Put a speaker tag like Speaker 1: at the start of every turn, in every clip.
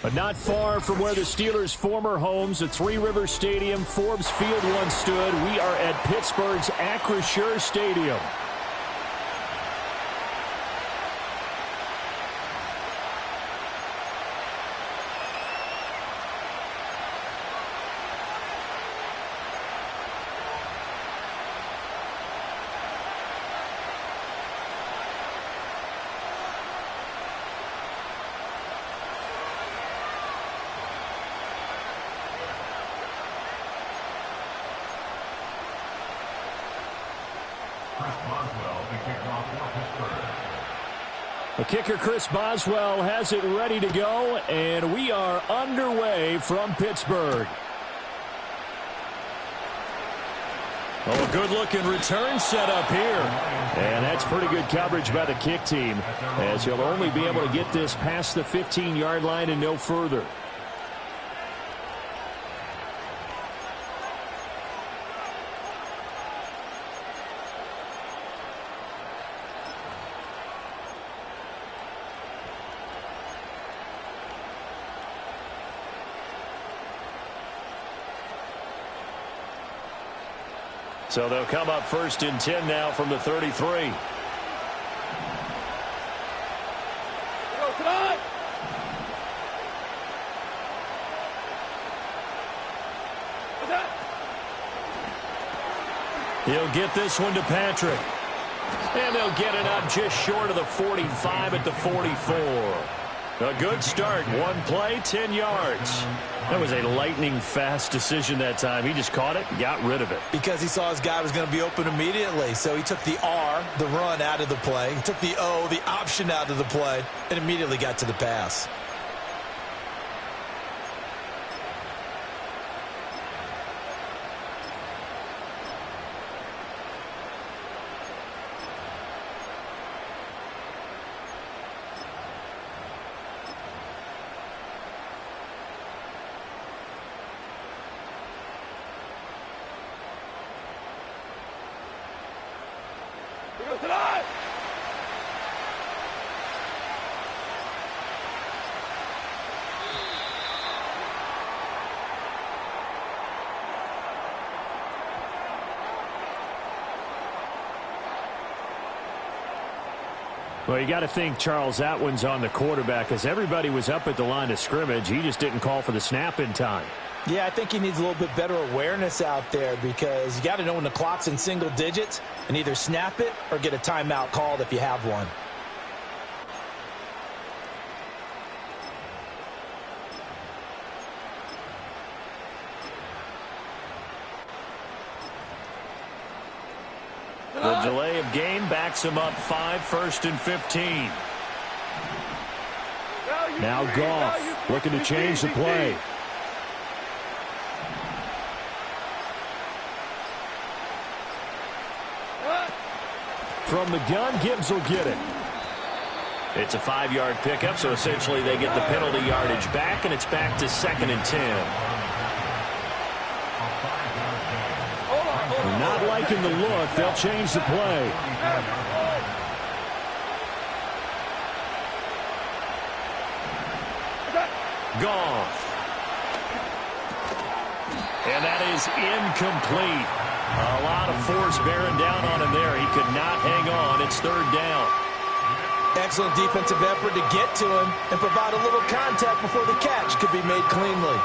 Speaker 1: But not far from where the Steelers' former homes at Three Rivers Stadium, Forbes Field once stood, we are at Pittsburgh's Acrisure Stadium. The kicker, Chris Boswell, has it ready to go, and we are underway from Pittsburgh. Oh, a good-looking return set up here. And that's pretty good coverage by the kick team, as he'll only be able to get this past the 15-yard line and no further. So they'll come up 1st and 10 now from the 33. He'll get this one to Patrick. And they'll get it up just short of the 45 at the 44. A good start. One play, 10 yards. That was a lightning-fast decision that time. He just caught it and got rid of it.
Speaker 2: Because he saw his guy was going to be open immediately. So he took the R, the run, out of the play. He took the O, the option, out of the play, and immediately got to the pass.
Speaker 1: Well, you got to think Charles that one's on the quarterback, as everybody was up at the line of scrimmage. He just didn't call for the snap in time.
Speaker 2: Yeah, I think he needs a little bit better awareness out there, because you got to know when the clock's in single digits and either snap it or get a timeout called if you have one.
Speaker 1: The delay of game backs him up 5, 1st and 15. Now Goff looking to change the play. From the gun, Gibbs will get it. It's a 5-yard pickup, so essentially they get the penalty yardage back, and it's back to 2nd and 10. Not liking the look. They'll change the play. Goff. And that is incomplete. A lot of force bearing down on him there. He could not hang on. It's 3rd down.
Speaker 2: Excellent defensive effort to get to him and provide a little contact before the catch could be made cleanly.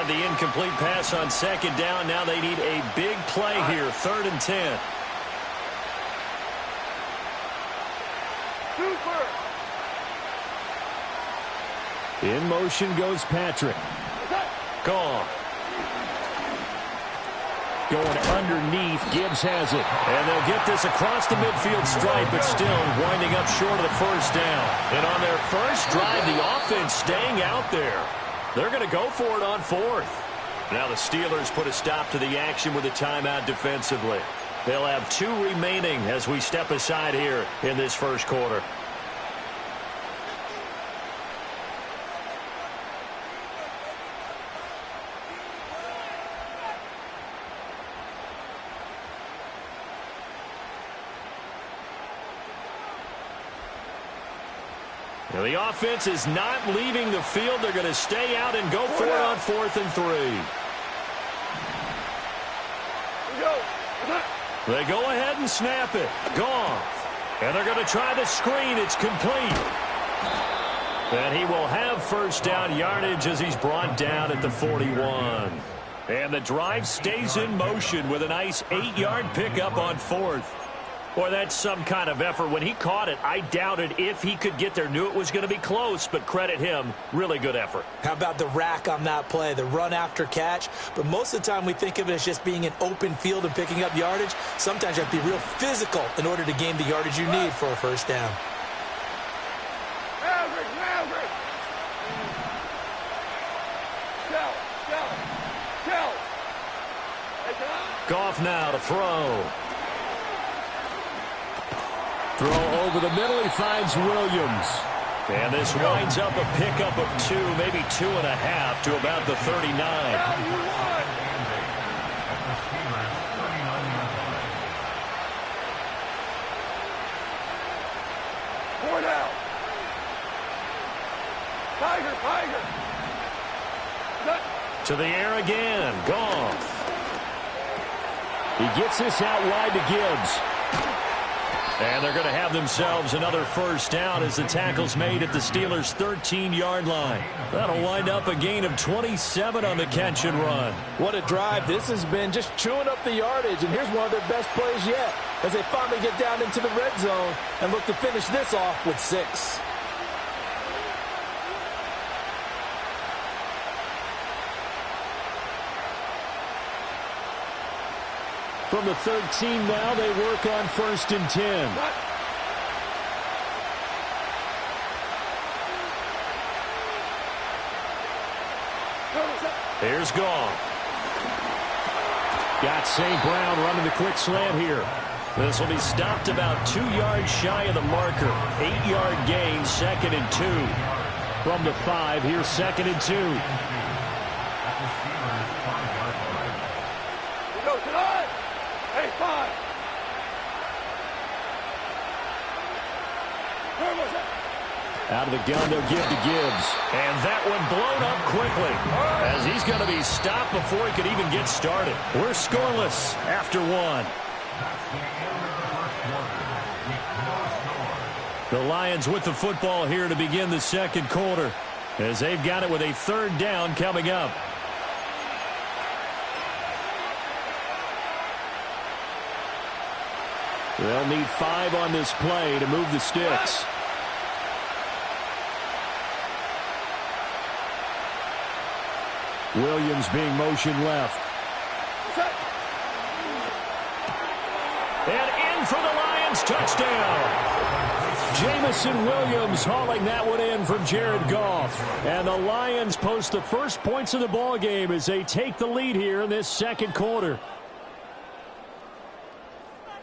Speaker 1: The incomplete pass on 2nd down. Now they need a big play here. 3rd and 10. In motion goes Patrick. Gone. Going underneath. Gibbs has it. And they'll get this across the midfield stripe, but still winding up short of the 1st down. And on their first drive, the offense staying out there. They're going to go for it on 4th. Now the Steelers put a stop to the action with a timeout defensively. They'll have 2 remaining as we step aside here in this 1st quarter. The offense is not leaving the field. They're going to stay out and go for it on 4th and 3. They go ahead and snap it. Goff. And they're going to try the screen. It's complete. And he will have first down yardage as he's brought down at the 41. And the drive stays in motion with a nice 8-yard pickup on 4th. Boy, that's some kind of effort. When he caught it, I doubted if he could get there. Knew it was going to be close, but credit him. Really good effort.
Speaker 2: How about the rack on that play, the run after catch? But most of the time we think of it as just being an open field and picking up yardage. Sometimes you have to be real physical in order to gain the yardage you need for a first down.
Speaker 1: Goff now to throw. Throw over the middle. He finds Williams. And this winds up a pickup of 2, maybe 2.5 to about the 39. To the air again. Goff. He gets this out wide to Gibbs. And they're going to have themselves another first down as the tackle's made at the Steelers' 13-yard line. That'll wind up a gain of 27 on the catch and run.
Speaker 2: What a drive. This has been just chewing up the yardage, and here's one of their best plays yet as they finally get down into the red zone and look to finish this off with 6.
Speaker 1: From the 13 now, they work on 1st and 10. Here's Goff. Got St. Brown running the quick slant here. This will be stopped about 2 yards shy of the marker. 8-yard gain, 2nd and 2. From the 5, here's 2nd and 2. Out of the gun, they'll give to Gibbs. And that one blown up quickly as he's going to be stopped before he could even get started. We're scoreless after 1. The Lions with the football here to begin the second quarter as they've got it with a 3rd down coming up. They'll need 5 on this play to move the sticks. Williams being motioned left. And in for the Lions, touchdown. Jamison Williams hauling that one in from Jared Goff. And the Lions post the first points of the ball game as they take the lead here in this second quarter.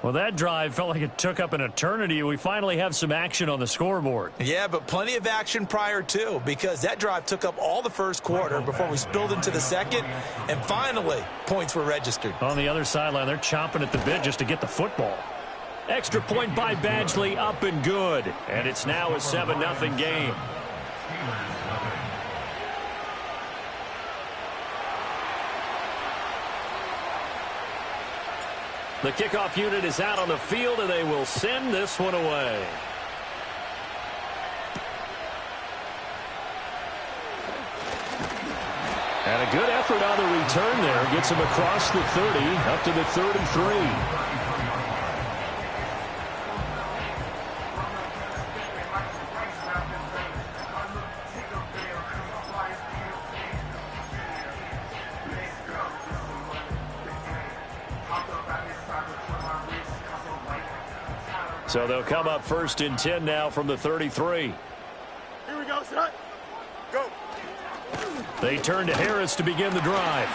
Speaker 1: Well, that drive felt like it took up an eternity. We finally have some action on the scoreboard.
Speaker 2: Yeah, but plenty of action prior to, because that drive took up all the first quarter before we spilled into the second, and finally, points were registered.
Speaker 1: On the other sideline, they're chomping at the bit just to get the football. Extra point by Badgley, up and good. And it's now a 7-0 game. The kickoff unit is out on the field, and they will send this one away. And a good effort on the return there. Gets him across the 30, up to the 33. So they'll come up 1st and 10 now from the 33.
Speaker 3: Here we go, son. Go.
Speaker 1: They turn to Harris to begin the drive.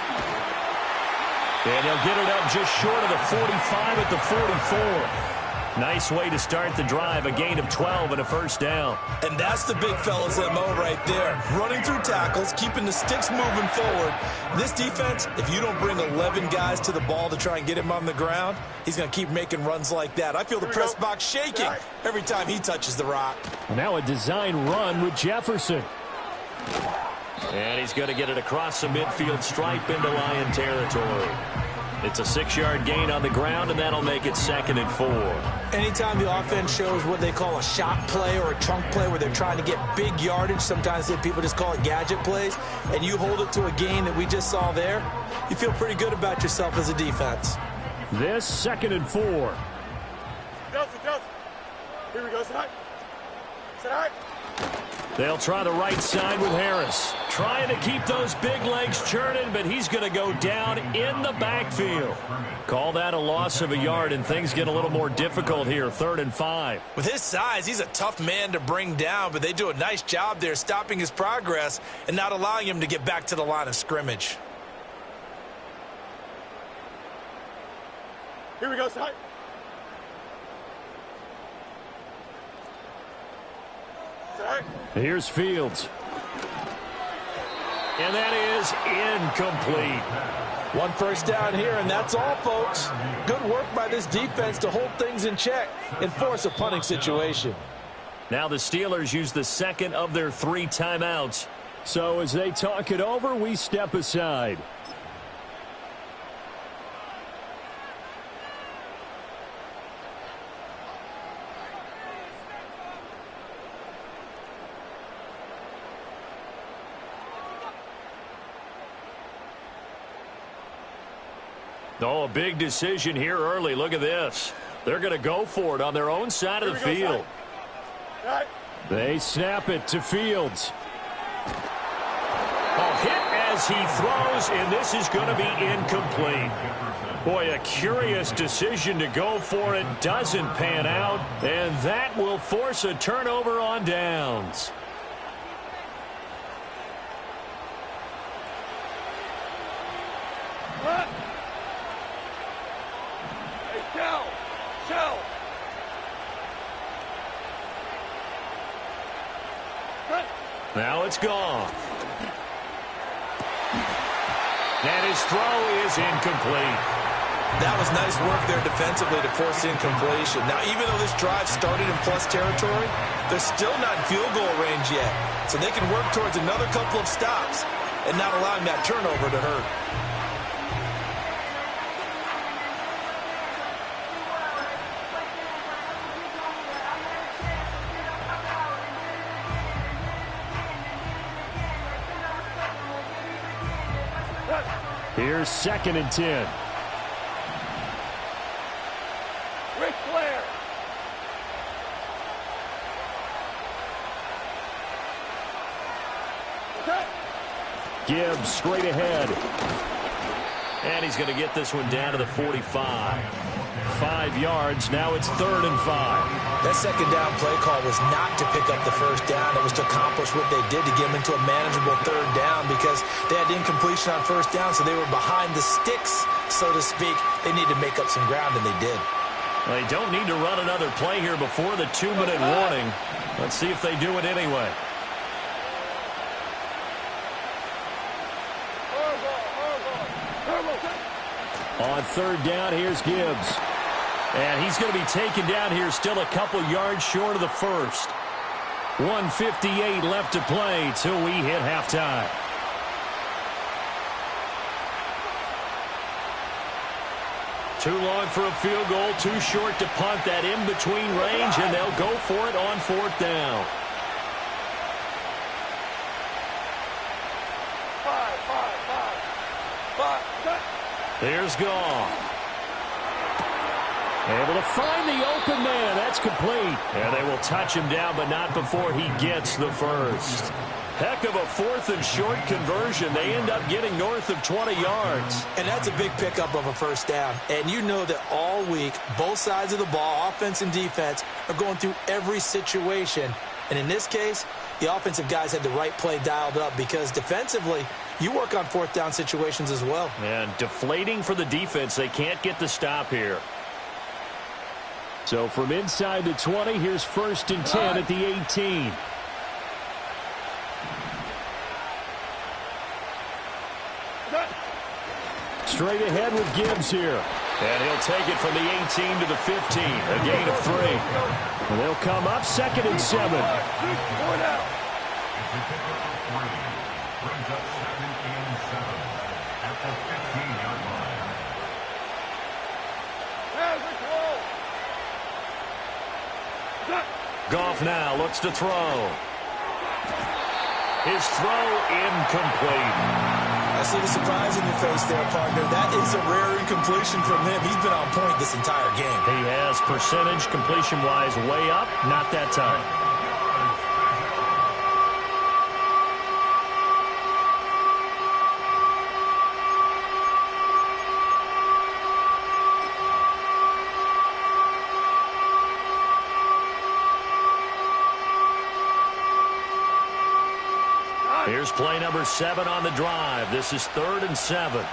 Speaker 1: And they'll get it up just short of the 45 at the 44. Nice way to start the drive, a gain of 12 and a first down.
Speaker 2: And that's the big fella's MO right there. Running through tackles, keeping the sticks moving forward. This defense, if you don't bring 11 guys to the ball to try and get him on the ground, he's going to keep making runs like that. I feel the press box shaking every time he touches the rock.
Speaker 1: Now a design run with Jefferson. And he's going to get it across the midfield stripe into Lion territory. It's a 6-yard gain on the ground, and that'll make it 2nd and 4.
Speaker 2: Anytime the offense shows what they call a shot play or a chunk play where they're trying to get big yardage, sometimes people just call it gadget plays, and you hold it to a gain that we just saw there, you feel pretty good about yourself as a defense.
Speaker 1: This 2nd and 4.
Speaker 3: Delta. Here we go, Set high.
Speaker 1: They'll try the right side with Harris. Trying to keep those big legs churning, but he's going to go down in the backfield. Call that a loss of a yard, and things get a little more difficult here, 3rd and 5.
Speaker 2: With his size, he's a tough man to bring down, but they do a nice job there stopping his progress and not allowing him to get back to the line of scrimmage.
Speaker 3: Here we go, Set high.
Speaker 1: Here's Fields. And that is incomplete.
Speaker 2: One first down here, and that's all, folks. Good work by this defense to hold things in check and force a punting situation.
Speaker 1: Now the Steelers use the 2nd of their 3 timeouts. So as they talk it over, we step aside. Oh, a big decision here early. Look at this. They're going to go for it on their own side of the field. They snap it to Fields. A hit as he throws, and this is going to be incomplete. Boy, a curious decision to go for it. Doesn't pan out, and that will force a turnover on downs. Now it's gone. And his throw is incomplete.
Speaker 2: That was nice work there defensively to force incompletion. Now, even though this drive started in plus territory, they're still not in field goal range yet. So they can work towards another couple of stops and not allowing that turnover to hurt.
Speaker 1: Here's 2nd and 10.
Speaker 3: Ric Flair.
Speaker 1: Gibbs straight ahead. And he's going to get this one down to the 45. 5 yards. Now it's 3rd and 5.
Speaker 2: That 2nd down play call was not to pick up the first down. It was to accomplish what they did to get them into a manageable 3rd down because they had incompletion on first down, so they were behind the sticks, so to speak. They need to make up some ground, and they did.
Speaker 1: They don't need to run another play here before the 2-minute warning. Let's see if they do it anyway. On 3rd down, here's Gibbs. And he's going to be taken down here still a couple yards short of the first. 1:58 left to play till we hit halftime. Too long for a field goal, too short to punt. That in-between range, and they'll go for it on 4th down. There's Goff. Able to find the open man. That's complete. And they will touch him down, but not before he gets the first. Heck of a 4th and short conversion. They end up getting north of 20 yards.
Speaker 2: And that's a big pickup of a first down. And you know that all week, both sides of the ball, offense and defense, are going through every situation. And in this case, the offensive guys had the right play dialed up because defensively, you work on 4th down situations as well.
Speaker 1: And deflating for the defense. They can't get the stop here. So from inside the 20, here's 1st and 10 at the 18. Straight ahead with Gibbs here. And he'll take it from the 18 to the 15. A gain of 3. And they'll come up 2nd and 7. Goff now looks to throw. His throw incomplete.
Speaker 2: I see the surprise in your face there, partner. That is a rare incompletion from him. He's been on point this entire game.
Speaker 1: He has percentage completion-wise way up. Not that time. Here's play number 7 on the drive. This is 3rd and 7.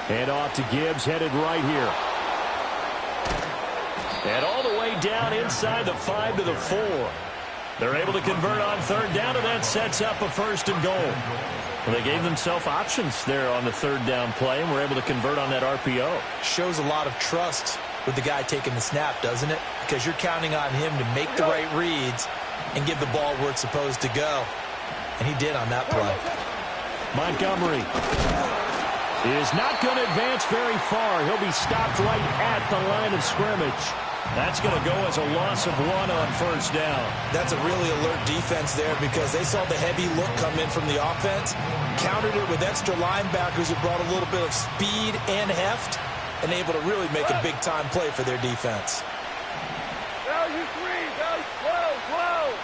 Speaker 1: And off to Gibbs, headed right here. And all the way down inside the 5 to the 4. They're able to convert on 3rd down, and that sets up a 1st and goal. Well, they gave themselves options there on the 3rd down play, and were able to convert on that RPO.
Speaker 2: Shows a lot of trust with the guy taking the snap, doesn't it? Because you're counting on him to make the right reads and give the ball where it's supposed to go. And he did on that play.
Speaker 1: Montgomery is not going to advance very far. He'll be stopped right at the line of scrimmage. That's going to go as a loss of 1 on 1st down.
Speaker 2: That's a really alert defense there because they saw the heavy look come in from the offense, countered it with extra linebackers who brought a little bit of speed and heft, and able to really make a big-time play for their defense.
Speaker 3: Value 3, value 12.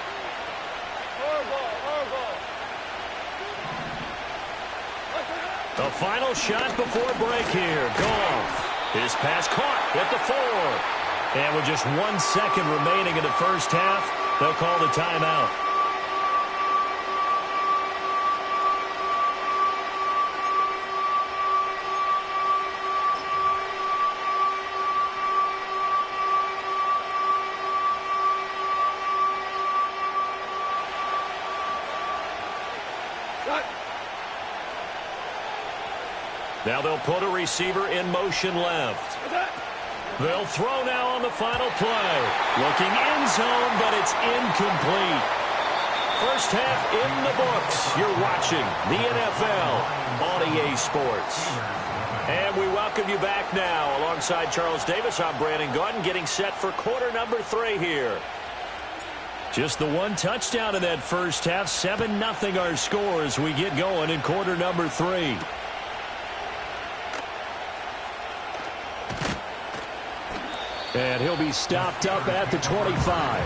Speaker 3: Hardball.
Speaker 1: The final shot before break here. Goff. His pass caught at the 4. And with just 1 second remaining in the 1st half, they'll call the timeout. Now they'll put a receiver in motion left. They'll throw now on the final play. Looking end zone, but it's incomplete. 1st half in the books. You're watching the NFL on EA Sports. And we welcome you back now. Alongside Charles Davis, I'm Brandon Gaudin, getting set for quarter number 3 here. Just the 1 touchdown in that 1st half. 7-0 our score as we get going in quarter number 3. And he'll be stopped up at the 25.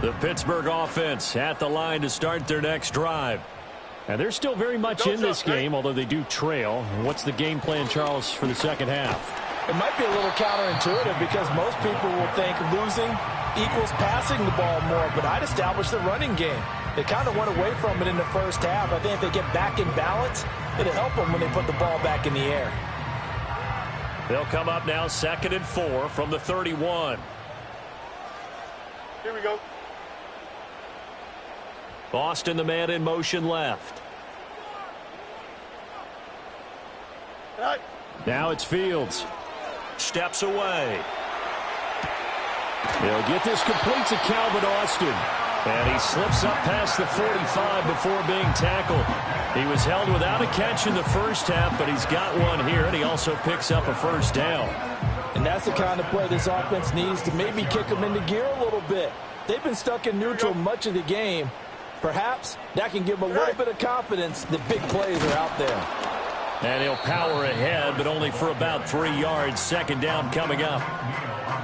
Speaker 1: The Pittsburgh offense at the line to start their next drive. And they're still very much in this game, although they do trail. What's the game plan, Charles, for the 2nd half?
Speaker 4: It might be a little counterintuitive because most people will think losing equals passing the ball more, but I'd establish the running game. They kind of went away from it in the 1st half. I think if they get back in balance, it'll help them when they put the ball back in the air.
Speaker 1: They'll come up now 2nd and 4 from the 31.
Speaker 3: Here we go.
Speaker 1: Boston, the man in motion left. Now it's Fields. Steps away. He'll get this complete to Calvin Austin. And he slips up past the 45 before being tackled. He was held without a catch in the 1st half, but he's got one here, and he also picks up a 1st down.
Speaker 4: And that's the kind of play this offense needs to maybe kick them into gear a little bit. They've been stuck in neutral much of the game. Perhaps that can give them a little bit of confidence that big plays are out there.
Speaker 1: And he'll power ahead, but only for about 3 yards. 2nd down coming up.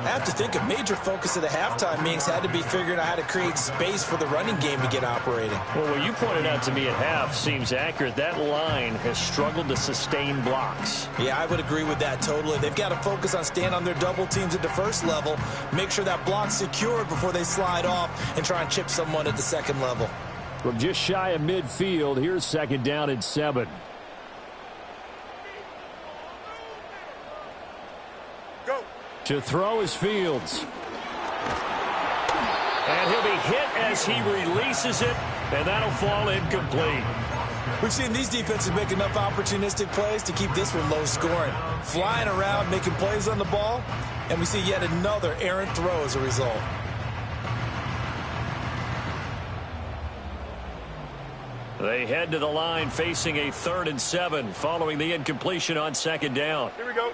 Speaker 4: I have to think a major focus of the halftime meetings had to be figuring out how to create space for the running game to get operating.
Speaker 1: Well, what you pointed out to me at half seems accurate. That line has struggled to sustain blocks.
Speaker 4: Yeah, I would agree with that totally. They've got to focus on staying on their double teams at the first level, make sure that block's secured before they slide off and try and chip someone at the second level.
Speaker 1: From just shy of midfield, here's 2nd down and 7.
Speaker 3: Go.
Speaker 1: To throw is Fields. And he'll be hit as he releases it, and that'll fall incomplete.
Speaker 4: We've seen these defenses make enough opportunistic plays to keep this one low scoring. Flying around, making plays on the ball, and we see yet another errant throw as a result.
Speaker 1: They head to the line facing a 3rd and 7 following the incompletion on 2nd down.
Speaker 3: Here we go.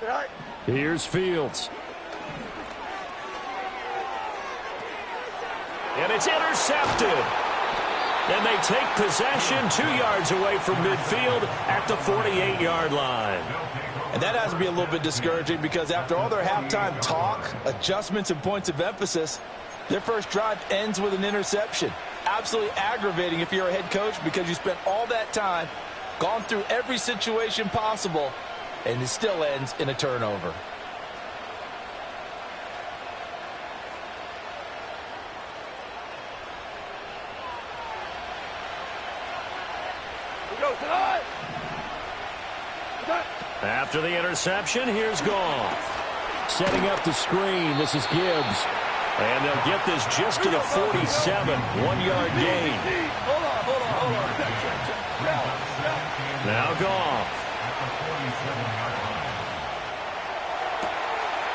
Speaker 3: All right.
Speaker 1: Here's Fields. And it's intercepted. And they take possession 2 yards away from midfield at the 48-yard line.
Speaker 4: And that has to be a little bit discouraging because after all their halftime talk, adjustments, and points of emphasis, their first drive ends with an interception. Absolutely aggravating if you're a head coach because you spent all that time, gone through every situation possible, and it still ends in a turnover.
Speaker 3: We go tonight.
Speaker 1: After the interception, here's Goff. Setting up the screen, this is Gibbs. And they'll get this just to the 47, 1-yard gain.
Speaker 3: Hold on.
Speaker 1: Now Goff.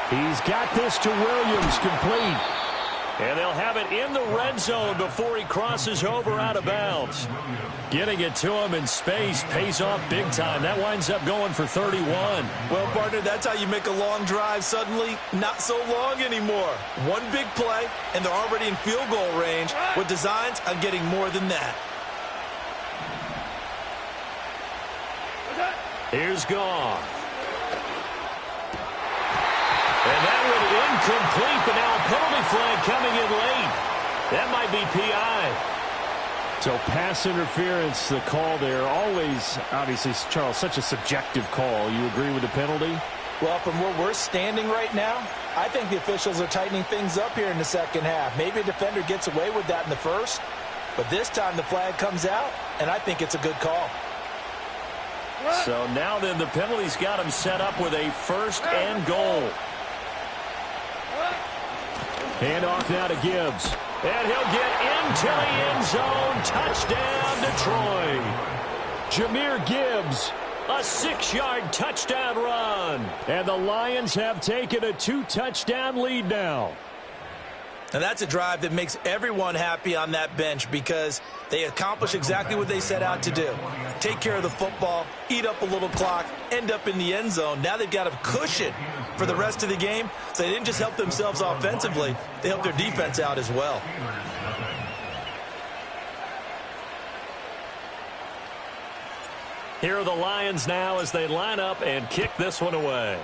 Speaker 1: He's got this to Williams, complete. And they'll have it in the red zone before he crosses over out of bounds. Getting it to him in space pays off big time. That winds up going for 31.
Speaker 4: Well, partner, that's how you make a long drive suddenly not so long anymore. One big play, and they're already in field goal range with designs on getting more than that.
Speaker 1: Here's Goff. And that one incomplete, but now a penalty flag coming in late. That might be PI. So pass interference, the call there. Always, obviously, Charles, such a subjective call. You agree with the penalty?
Speaker 4: Well, from where we're standing right now, I think the officials are tightening things up here in the second half. Maybe a defender gets away with that in the first, but this time the flag comes out, and I think it's a good call.
Speaker 1: So now then the penalty's got him set up with a 1st and goal. Hand off now to Gibbs. And he'll get into the end zone. Touchdown, Detroit. Jahmyr Gibbs, a 6-yard touchdown run. And the Lions have taken a 2-touchdown lead now.
Speaker 4: And that's a drive that makes everyone happy on that bench because they accomplish exactly what they set out to do. Take care of the football, eat up a little clock, end up in the end zone. Now they've got a cushion for the rest of the game. So they didn't just help themselves offensively, they helped their defense out as well.
Speaker 1: Here are the Lions now as they line up and kick this one away.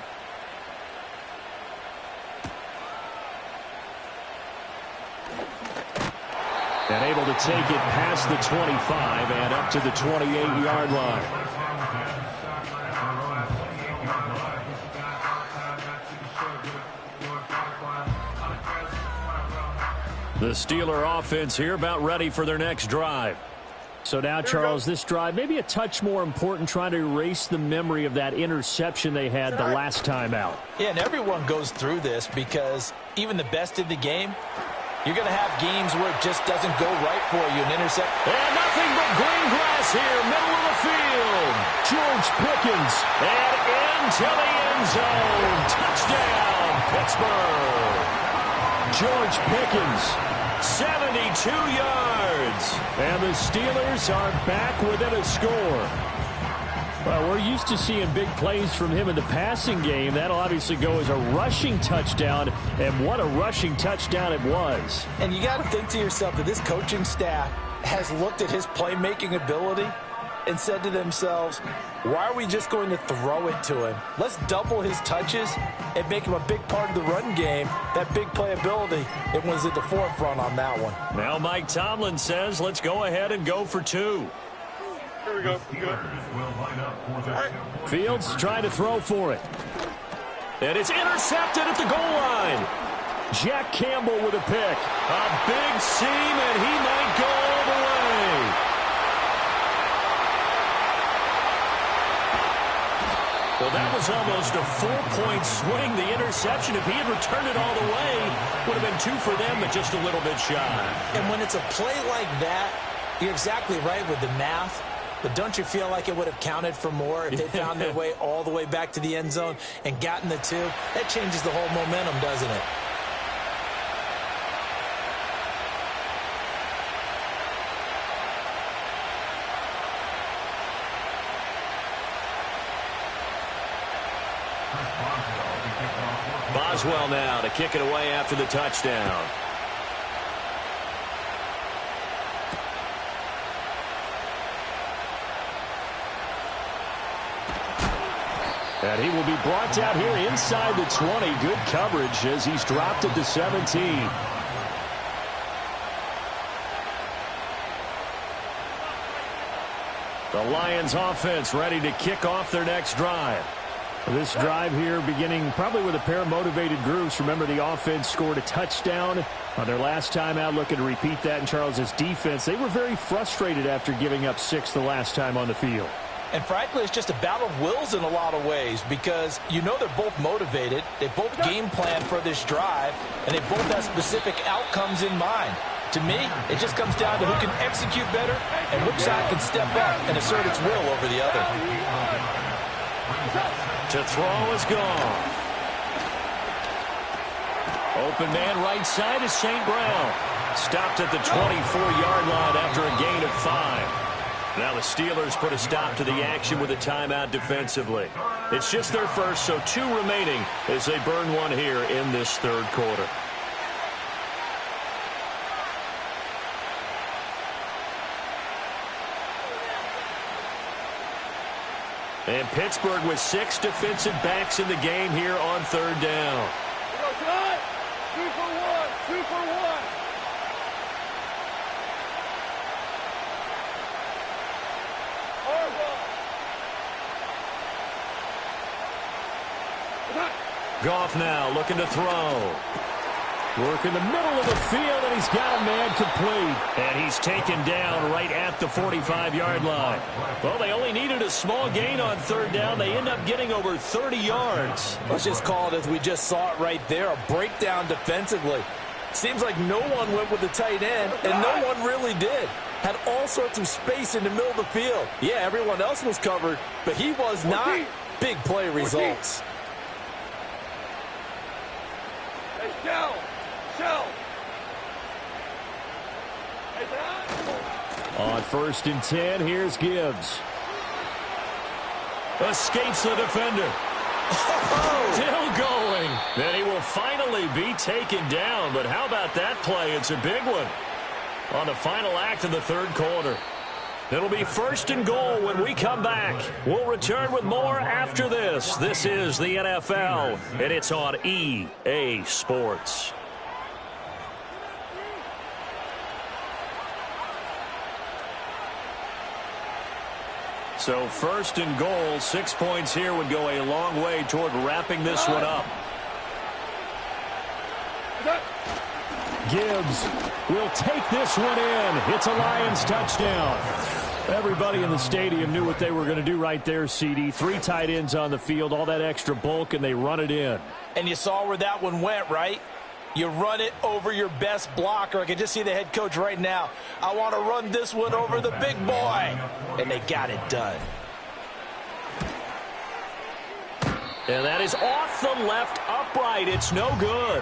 Speaker 1: And able to take it past the 25 and up to the 28-yard line. The Steeler offense here about ready for their next drive. So now, Charles, this drive maybe a touch more important, trying to erase the memory of that interception they had the last time out.
Speaker 4: Yeah, and everyone goes through this because even the best in the game, you're going to have games where it just doesn't go right for you. An intercept.
Speaker 1: And nothing but green grass here, middle of the field. George Pickens. And into the end zone. Touchdown, Pittsburgh. George Pickens, 72 yards. And the Steelers are back within a score. Well, we're used to seeing big plays from him in the passing game. That'll obviously go as a rushing touchdown, and what a rushing touchdown it was.
Speaker 4: And you got to think to yourself that this coaching staff has looked at his playmaking ability and said to themselves, why are we just going to throw it to him? Let's double his touches and make him a big part of the run game. That big playability, it was at the forefront on that one.
Speaker 1: Now Mike Tomlin says, let's go ahead and go for 2.
Speaker 3: Here we go. Good.
Speaker 1: Fields trying to throw for it. And it's intercepted at the goal line. Jack Campbell with a pick. A big seam, and he might go all the way. Well, that was almost a 4-point swing. The interception, if he had returned it all the way, would have been 2 for them, but just a little bit shy.
Speaker 2: And when it's a play like that, you're exactly right with the math. But don't you feel like it would have counted for more if they found their way all the way back to the end zone and gotten the 2? That changes the whole momentum, doesn't it?
Speaker 1: Boswell now to kick it away after the touchdown. And he will be brought down here inside the 20. Good coverage as he's dropped at the 17. The Lions offense ready to kick off their next drive. This drive here beginning probably with a pair of motivated groups. Remember, the offense scored a touchdown on their last time out, looking to repeat that in Charles's defense. They were very frustrated after giving up 6 the last time on the field.
Speaker 4: And frankly, it's just a battle of wills in a lot of ways because you know they're both motivated. They both game plan for this drive, and they both have specific outcomes in mind. To me, it just comes down to who can execute better and which side can step up and assert its will over the other.
Speaker 1: To throw is gone. Open man right side is St. Brown. Stopped at the 24-yard line after a gain of 5. Now the Steelers put a stop to the action with a timeout defensively. It's just their first, so 2 remaining as they burn one here in this third quarter. And Pittsburgh with 6 defensive backs in the game here on third down.
Speaker 3: 2 for 1. 2 for 1.
Speaker 1: Goff now looking to throw. Work in the middle of the field, and he's got a man complete. And he's taken down right at the 45-yard line. Well, they only needed a small gain on third down. They end up getting over 30 yards.
Speaker 4: Let's just call it as we just saw it right there, a breakdown defensively. Seems like no one went with the tight end, and no one really did. Had all sorts of space in the middle of the field. Yeah, everyone else was covered, but he was not. Big play results.
Speaker 3: Hey, Shell. Hey, Don.
Speaker 1: On 1st and 10, here's Gibbs. Escapes the defender. Still going. Then he will finally be taken down. But how about that play? It's a big one on the final act of the third quarter. It'll be 1st and goal when we come back. We'll return with more after this. This is the NFL, and it's on EA Sports. So 1st and goal, 6 points here would go a long way toward wrapping this one up. Gibbs will take this one in. It's a Lions touchdown. Everybody in the stadium knew what they were going to do right there, CD. 3 tight ends on the field, all that extra bulk, and they run it in.
Speaker 4: And you saw where that one went, right? You run it over your best blocker. I can just see the head coach right now. I want to run this one over the big boy. And they got it done.
Speaker 1: And that is off the left upright. It's no good.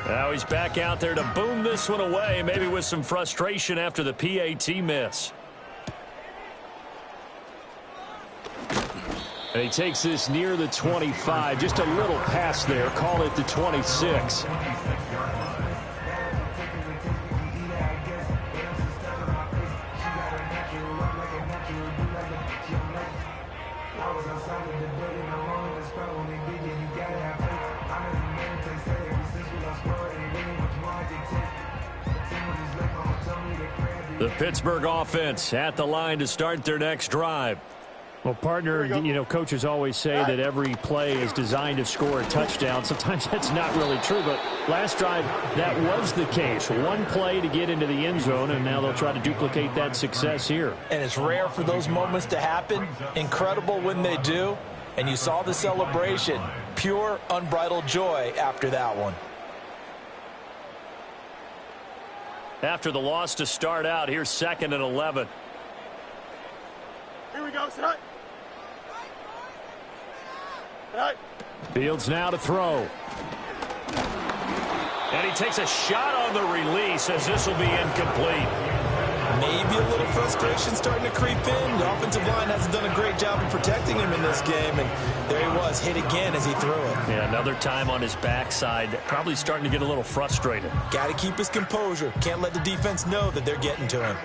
Speaker 1: Now he's back out there to boom this one away, maybe with some frustration after the PAT miss. And he takes this near the 25, just a little pass there. Call it the 26. The Pittsburgh offense at the line to start their next drive.
Speaker 5: Well, partner, coaches always say that every play is designed to score a touchdown. Sometimes that's not really true, but last drive, that was the case. One play to get into the end zone, and now they'll try to duplicate that success here.
Speaker 4: And it's rare for those moments to happen. Incredible when they do. And you saw the celebration. Pure, unbridled joy after that one.
Speaker 1: After the loss to start out, here's 2nd and 11.
Speaker 3: Here we go, set.
Speaker 1: Fields now to throw. And he takes a shot on the release as this will be incomplete.
Speaker 4: Maybe a little frustration starting to creep in. The offensive line hasn't done a great job of protecting him in this game, and there he was, hit again as he threw it.
Speaker 1: Yeah, another time on his backside, probably starting to get a little frustrated.
Speaker 4: Got to keep his composure. Can't let the defense know that they're getting to him.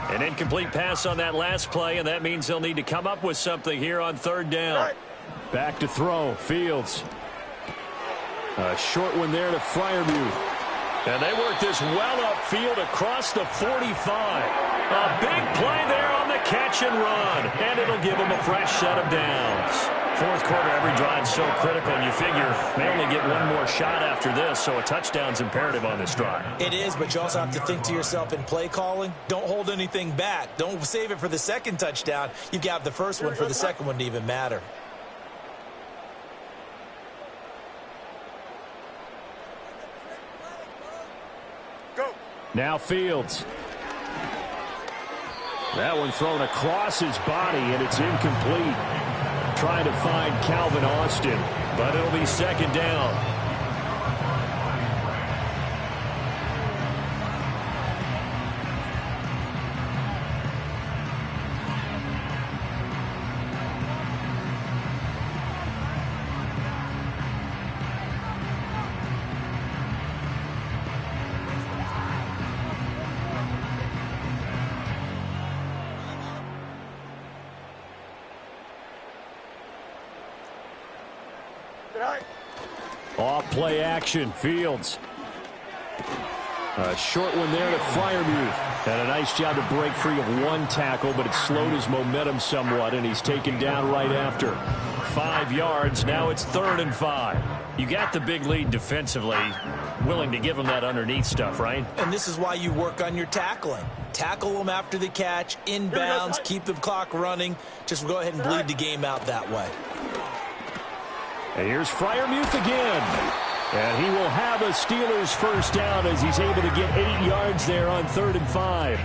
Speaker 1: An incomplete pass on that last play, and that means they'll need to come up with something here on 3rd down.
Speaker 5: Back to throw. Fields. A short one there to Freiermuth.
Speaker 1: And they work this well upfield across the 45. A big play there on the catch and run, and it'll give them a fresh set of downs. 4th quarter, every drive so critical, and you figure they only get one more shot after this, so a touchdown's imperative on this drive.
Speaker 4: It is, but you also have to think to yourself in play calling, don't hold anything back. Don't save it for the 2nd touchdown. You've got the first one for the 2nd one to even matter.
Speaker 3: Go.
Speaker 5: Now Fields. That one thrown across his body, and it's incomplete. Trying to find Calvin Austin,
Speaker 1: but it'll be 2nd down.
Speaker 5: Off play action, Fields. A short one there to Freiermuth. And a nice job to break free of one tackle, but it slowed his momentum somewhat, and he's taken down right after.
Speaker 1: 5 yards, now it's 3rd and 5. You got the big lead defensively, willing to give him that underneath stuff, right?
Speaker 4: And this is why you work on your tackling. Tackle them after the catch, inbounds, keep the clock running. Just go ahead and bleed the game out that way.
Speaker 5: And here's Freiermuth again. And he will have a Steelers first down as he's able to get 8 yards there on 3rd and 5.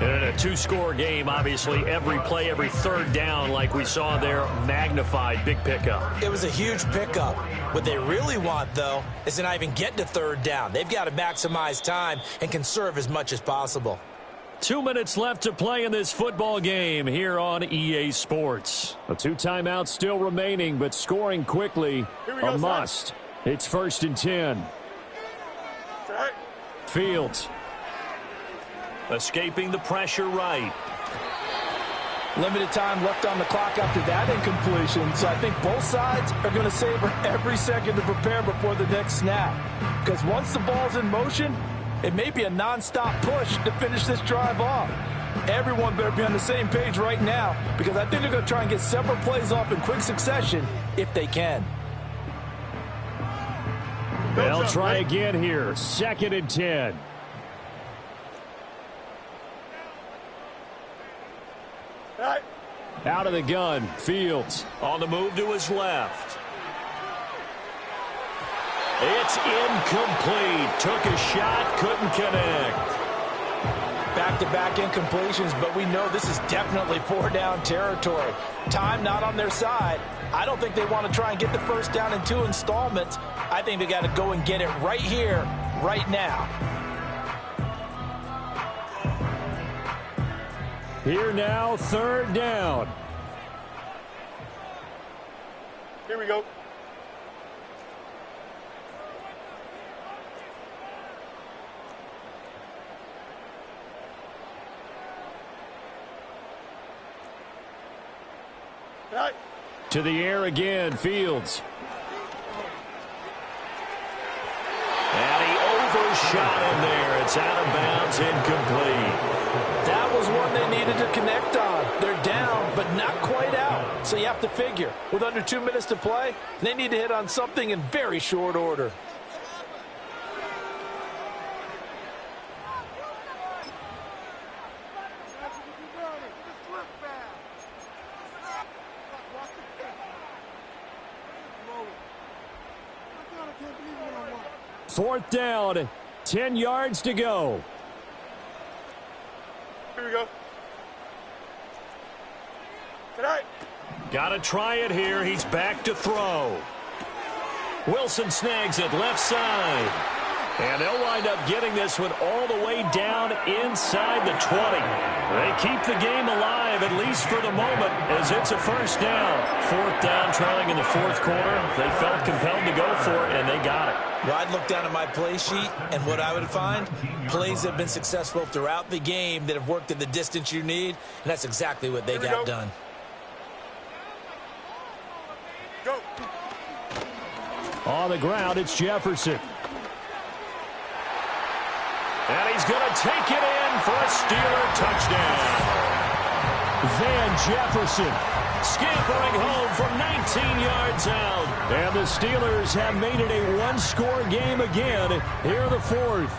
Speaker 1: In a 2-score game, obviously, every play, every 3rd down, like we saw there, magnified, big pickup.
Speaker 4: It was a huge pickup. What they really want, though, is to not even get to 3rd down. They've got to maximize time and conserve as much as possible.
Speaker 1: 2 minutes left to play in this football game here on EA Sports.
Speaker 5: A 2 timeouts still remaining, but scoring quickly a must. It's 1st and 10. Fields.
Speaker 1: Escaping the pressure right.
Speaker 4: Limited time left on the clock after that incompletion, so I think both sides are going to savor every second to prepare before the next snap. Because once the ball's in motion, it may be a nonstop push to finish this drive off. Everyone better be on the same page right now, because I think they're going to try and get several plays off in quick succession if they can.
Speaker 5: They'll try again here. 2nd and 10. Out of the gun, Fields.
Speaker 1: On the move to his left. It's incomplete. Took a shot, couldn't connect.
Speaker 4: Back-to-back incompletions, but we know this is definitely 4-down territory. Time not on their side. I don't think they want to try and get the first down in 2 installments. I think they got to go and get it right here, right now.
Speaker 5: Here now, 3rd down.
Speaker 3: Here we go.
Speaker 1: To the air again, Fields. And he overshot him there. It's out of bounds, incomplete.
Speaker 4: That was one they needed to connect on. They're down, but not quite out. So you have to figure, with under 2 minutes to play, they need to hit on something in very short order.
Speaker 1: Fourth down, 10 yards to go.
Speaker 3: Here we go. Tonight.
Speaker 1: Got to try it here. He's back to throw. Wilson snags it left side. And they'll wind up getting this one all the way down inside the 20. They keep the game alive, at least for the moment, as it's a first down. Fourth down, trailing in the fourth quarter. They felt compelled to go for it, and they got it.
Speaker 2: Well, I'd look down at my play sheet, and what I would find, plays that have been successful throughout the game that have worked at the distance you need, and that's exactly what they got done.
Speaker 3: Go.
Speaker 1: On the ground, it's Jefferson. And he's going to take it in for a Steeler touchdown. Van Jefferson scampering home from 19 yards out. And the Steelers have made it a one-score game again here in the fourth.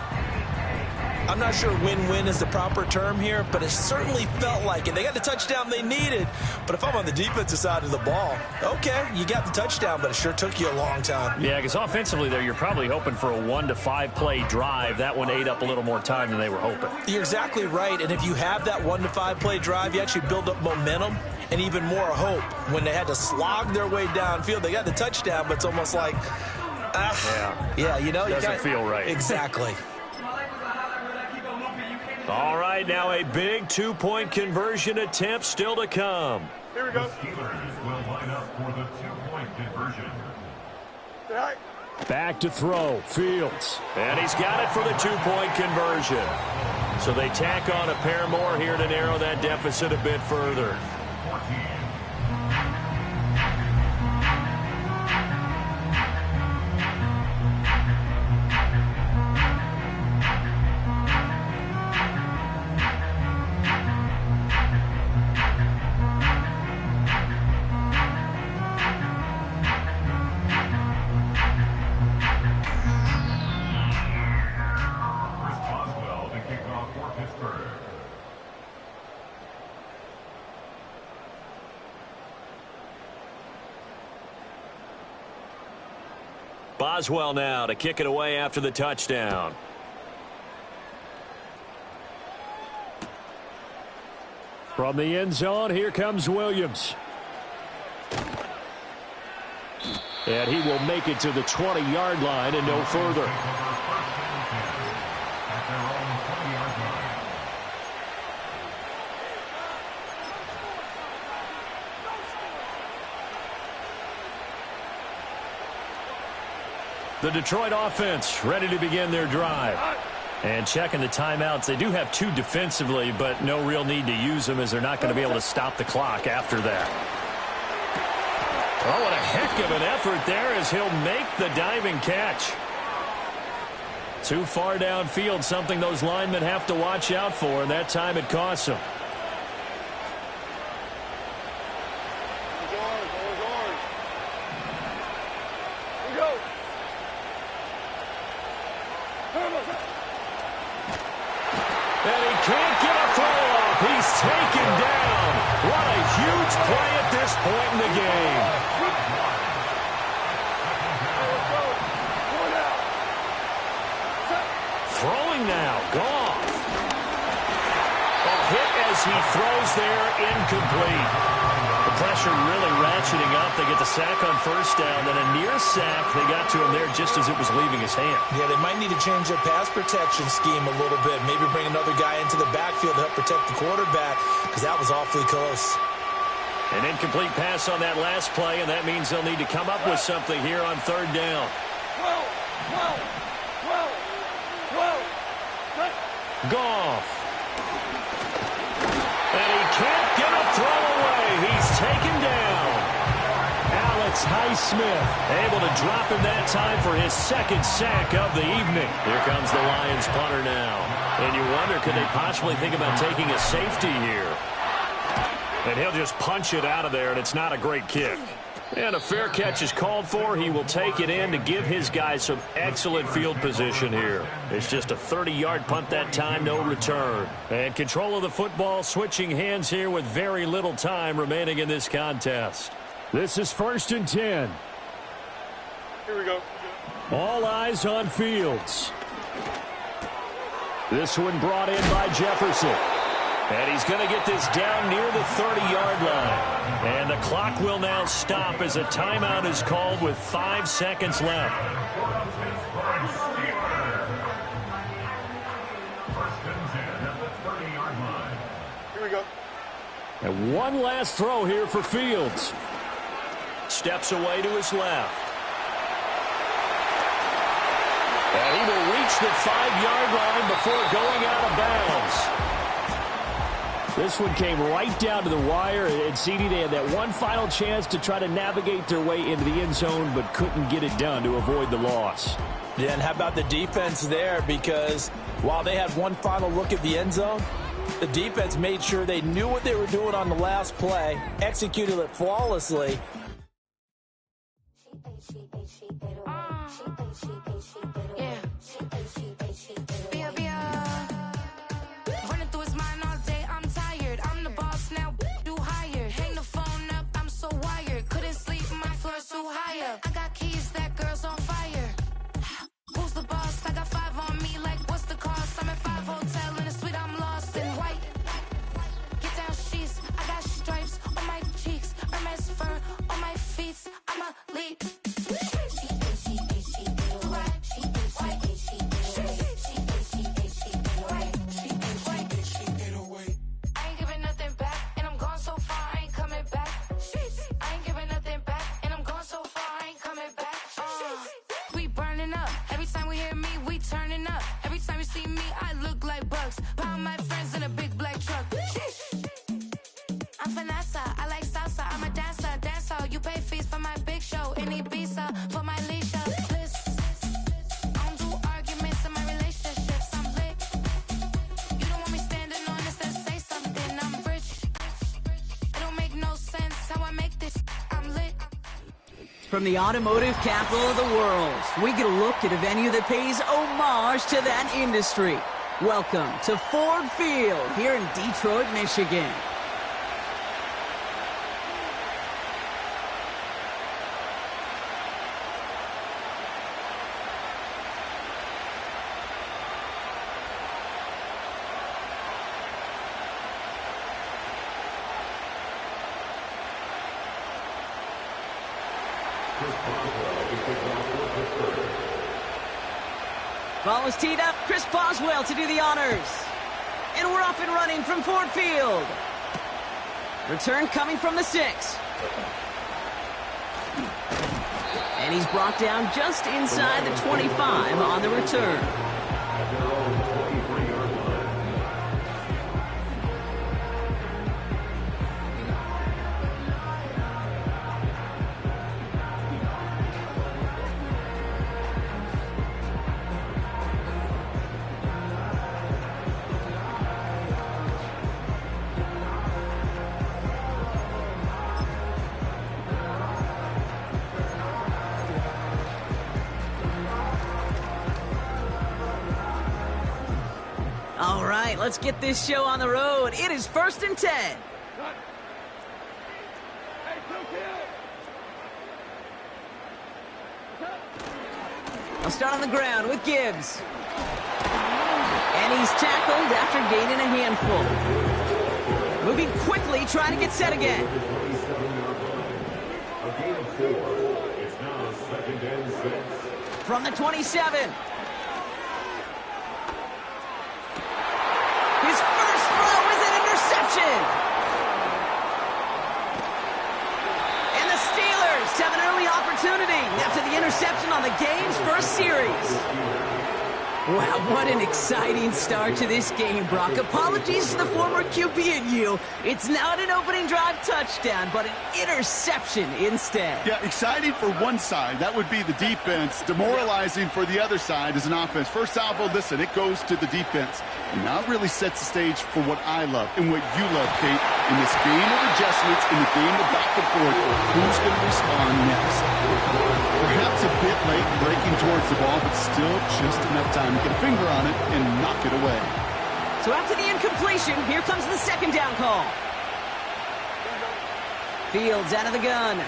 Speaker 2: I'm not sure win-win is the proper term here, but it certainly felt like it. They got the touchdown they needed, but if I'm on the defensive side of the ball, okay, you got the touchdown, but it sure took you a long time.
Speaker 1: Yeah, because offensively there, you're probably hoping for a 1 to 5 play drive. That one ate up a little more time than they were hoping.
Speaker 2: You're exactly right, and if you have that 1 to 5 play drive, you actually build up momentum and even more hope. When they had to slog their way downfield, they got the touchdown, but it's almost like, yeah, you know,
Speaker 1: doesn't feel right.
Speaker 2: Exactly.
Speaker 1: All right, now a big 2-point conversion attempt still to come.
Speaker 3: Here we go.
Speaker 6: Steelers will line up for the 2-point conversion.
Speaker 3: Tonight.
Speaker 1: Back to throw, Fields. And he's got it for the 2-point conversion. So they tack on a pair more here to narrow that deficit a bit further.
Speaker 6: 14.
Speaker 1: Boswell now to kick it away after the touchdown. From the end zone, here comes Williams. And he will make it to the 20-yard line and no further. The Detroit offense ready to begin their drive. And checking the timeouts. They do have 2 defensively, but no real need to use them as they're not going to be able to stop the clock after that. Oh, what a heck of an effort there as he'll make the diving catch. Too far downfield, something those linemen have to watch out for, and that time it costs them. Taken down. What a huge play at this point in the game. Throwing now. Goff. A hit as he throws there, incomplete. The pressure really ratcheting up. They get the sack on first down, then a near sack. They got to him there just as it was leaving his hand.
Speaker 2: Yeah, they might need to change their pass protection scheme a little bit. Maybe bring another guy into the backfield to help protect the quarterback, because that was awfully close.
Speaker 1: An incomplete pass on that last play, and that means they'll need to come up with something here on third down. Goff. And he can't get a throw away. He's taken down.
Speaker 5: Highsmith.
Speaker 1: Able to drop him that time for his second sack of the evening. Here comes the Lions punter now. And you wonder, could they possibly think about taking a safety here? And he'll just punch it out of there, and it's not a great kick. And a fair catch is called for. He will take it in to give his guys some excellent field position here. It's just a 30-yard punt that time, no return. And control of the football switching hands here with very little time remaining in this contest.
Speaker 5: This is 1st and 10.
Speaker 3: Here we go.
Speaker 5: All eyes on Fields. This one brought in by Jefferson. And he's going to get this down near the 30-yard line. And the clock will now stop as a timeout is called with 5 seconds left.
Speaker 3: Here we go.
Speaker 5: And one last throw here for Fields.
Speaker 1: Steps away to his left. And he will reach the 5-yard line before going out of bounds.
Speaker 5: This one came right down to the wire, and CD, they had that one final chance to try to navigate their way into the end zone, but couldn't get it done to avoid the loss.
Speaker 4: Yeah, and how about the defense there? Because while they had one final look at the end zone, the defense made sure they knew what they were doing on the last play, executed it flawlessly.
Speaker 7: I got keys, that girl's on fire. Who's the boss? I got 5 on me, like what's the cost? I'm at 5 hotel in a suite, I'm lost in white. Get down sheets, I got stripes on my cheeks, Hermes fur on my feet. I'm a lead. I ain't giving nothing back, and I'm gone so far, I ain't coming back. I ain't giving nothing back, and I'm gone so far, I ain't coming back. We burning up. Every time we hear me, we turning up. Every time you see me, I look like bugs. Pound my friends in a big black truck. I'm Vanessa, I like salsa. I'm a dancer, You pay fees for my big show in Ibiza for my leisure. I don't do arguments in my relationships. I'm lit. You don't want me standing on this and say something. I'm rich. It don't make no sense how I make this. I'm lit.
Speaker 8: From the automotive capital of the world, we get a look at a venue that pays homage to that industry. Welcome to Ford Field here in Detroit, Michigan. Ball is teed up. Chris Boswell to do the honors. And we're off and running from Ford Field. Return coming from the 6. And he's brought down just inside the 25 on the return. All right, let's get this show on the road. It is 1st and 10.
Speaker 3: Hey,
Speaker 8: I'll start on the ground with Gibbs. And he's tackled after gaining a handful. Moving quickly, trying to get set again.
Speaker 6: It's now 2nd and 6.
Speaker 8: From the 27. His first throw is an interception. And the Steelers have an early opportunity after the interception on the game's first series. Wow, what an exciting start to this game, Brock. Apologies to the former QB in you. It's not an opening drive touchdown, but an interception instead.
Speaker 9: Yeah, exciting for one side. That would be the defense. Demoralizing for the other side as an offense. First salvo, listen, it goes to the defense. And now it really sets the stage for what I love and what you love, Kate. In this game of adjustments, in the game of back and forth, who's going to respond next? Perhaps a bit late breaking towards the ball, but still just enough time to get a finger on it and knock it away.
Speaker 8: So after the incompletion, here comes the second down call. Fields out of the gun.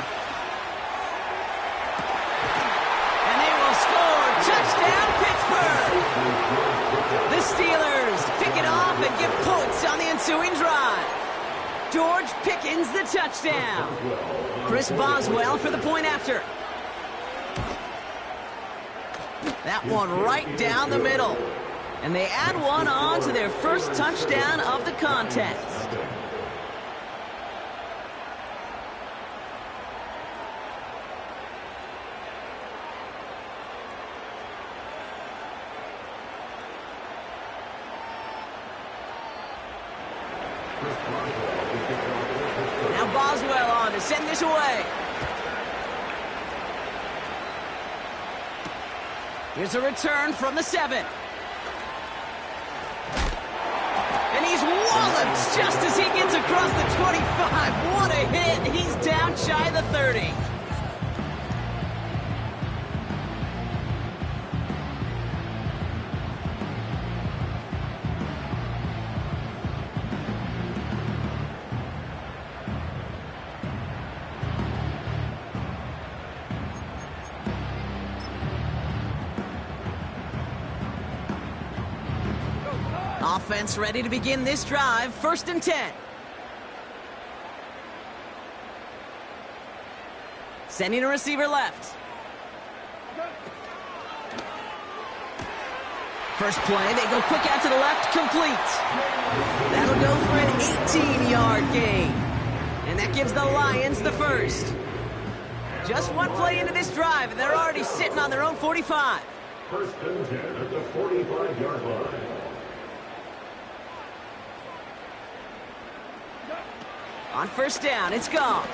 Speaker 8: And they will score. Touchdown, Pittsburgh! The Steelers pick it off and get points on the ensuing drive. George Pickens the touchdown. Chris Boswell for the point after. That one right down the middle. And they add one on to their first touchdown of the contest. Now Boswell on to send this away. Here's a return from the 7. And he's walloped just as he gets across the 25. What a hit. He's down shy of the 30. Offense ready to begin this drive. 1st and 10. Sending a receiver left. First play, they go quick out to the left, complete. That'll go for an 18-yard gain. And that gives the Lions the first. Just one play into this drive, and they're already sitting on their own 45.
Speaker 6: 1st and 10 at the 45-yard line.
Speaker 8: On 1st down, it's Goff.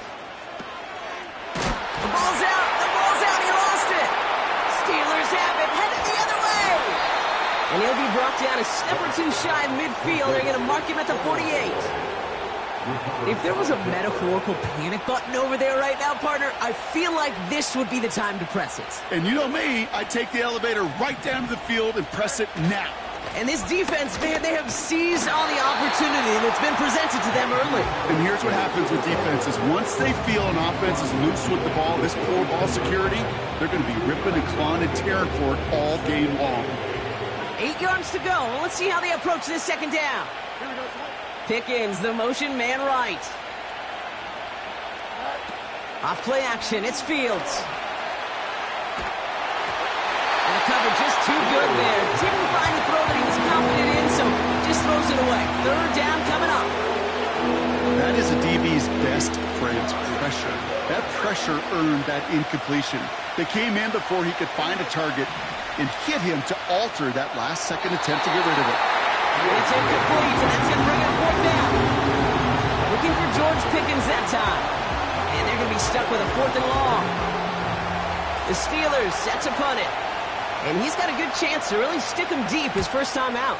Speaker 8: The ball's out, he lost it. Steelers have it, headed the other way. And he'll be brought down a step or two shy of midfield. They're going to mark him at the 48. If there was a metaphorical panic button over there right now, partner, I feel like this would be the time to press it.
Speaker 9: And you know me, I take the elevator right down to the field and press it now.
Speaker 8: And this defense, man, they have seized on the opportunity that's been presented to them early.
Speaker 9: And here's what happens with defenses. Once they feel an offense is loose with the ball, this poor ball security, they're going to be ripping and clawing and tearing for it all game long.
Speaker 8: 8 yards to go. Well, let's see how they approach this 2nd down. Pickens, the motion man right. Off play action, it's Fields. And the cover just too good there. Didn't find the throw that he was confident in, so just throws it away. 3rd down coming up.
Speaker 9: That is a DB's best friend, pressure. That pressure earned that incompletion. They came in before he could find a target and hit him to alter that last-second attempt to get rid of it.
Speaker 8: It's incomplete, and that's going to bring up 4th down. Looking for George Pickens that time. And they're going to be stuck with a 4th and long. The Steelers set to punt it. And he's got a good chance to really stick him deep his first time out.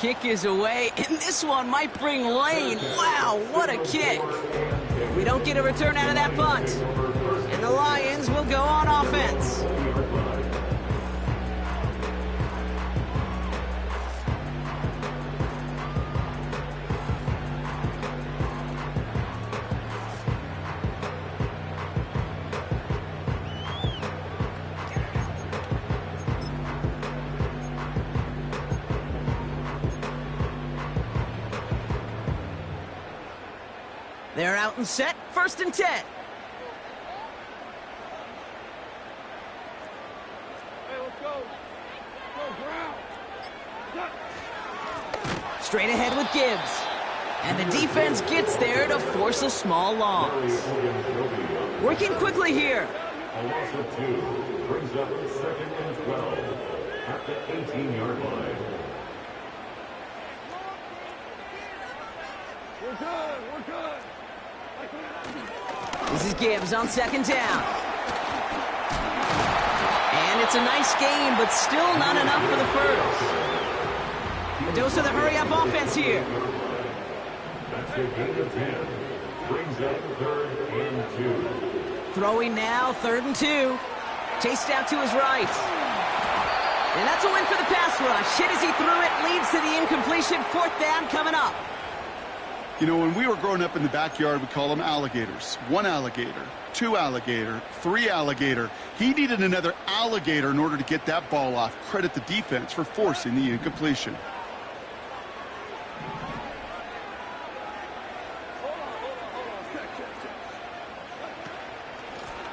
Speaker 8: Kick is away, and this one might bring Lane. Wow, what a kick. We don't get a return out of that punt. And the Lions will go on offense. They're out and set. 1st and 10.
Speaker 3: Hey, let's go. Go, ground.
Speaker 8: Straight ahead with Gibbs. And the defense gets there to force a small loss. Working quickly here.
Speaker 6: A loss of 2 brings up 2nd and 12. at the 18-yard line.
Speaker 3: We're good. We're good.
Speaker 8: This is Gibbs on second down. And it's a nice game, but still not enough for the first. A dose of the hurry-up offense here.
Speaker 6: That's a gain of 10. Brings up 3rd and 2.
Speaker 8: Throwing now, 3rd and 2. Chased out to his right. And that's a win for the pass rush. Hit as he threw it, leads to the incompletion. 4th down coming up.
Speaker 9: You know, when we were growing up in the backyard, we call them alligators. 1 alligator, 2 alligator, 3 alligator. He needed another alligator in order to get that ball off. Credit the defense for forcing the incompletion.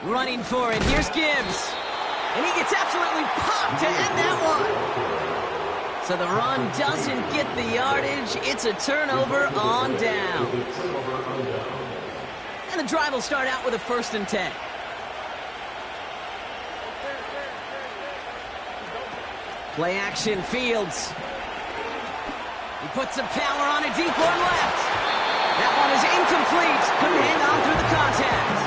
Speaker 8: Running for it. Here's Gibbs. And he gets absolutely popped to end that one. So the run doesn't get the yardage. It's a turnover on down. And the drive will start out with a 1st and 10. Play action, Fields. He puts some power on it, deep one left. That one is incomplete. Couldn't hang on through the contact.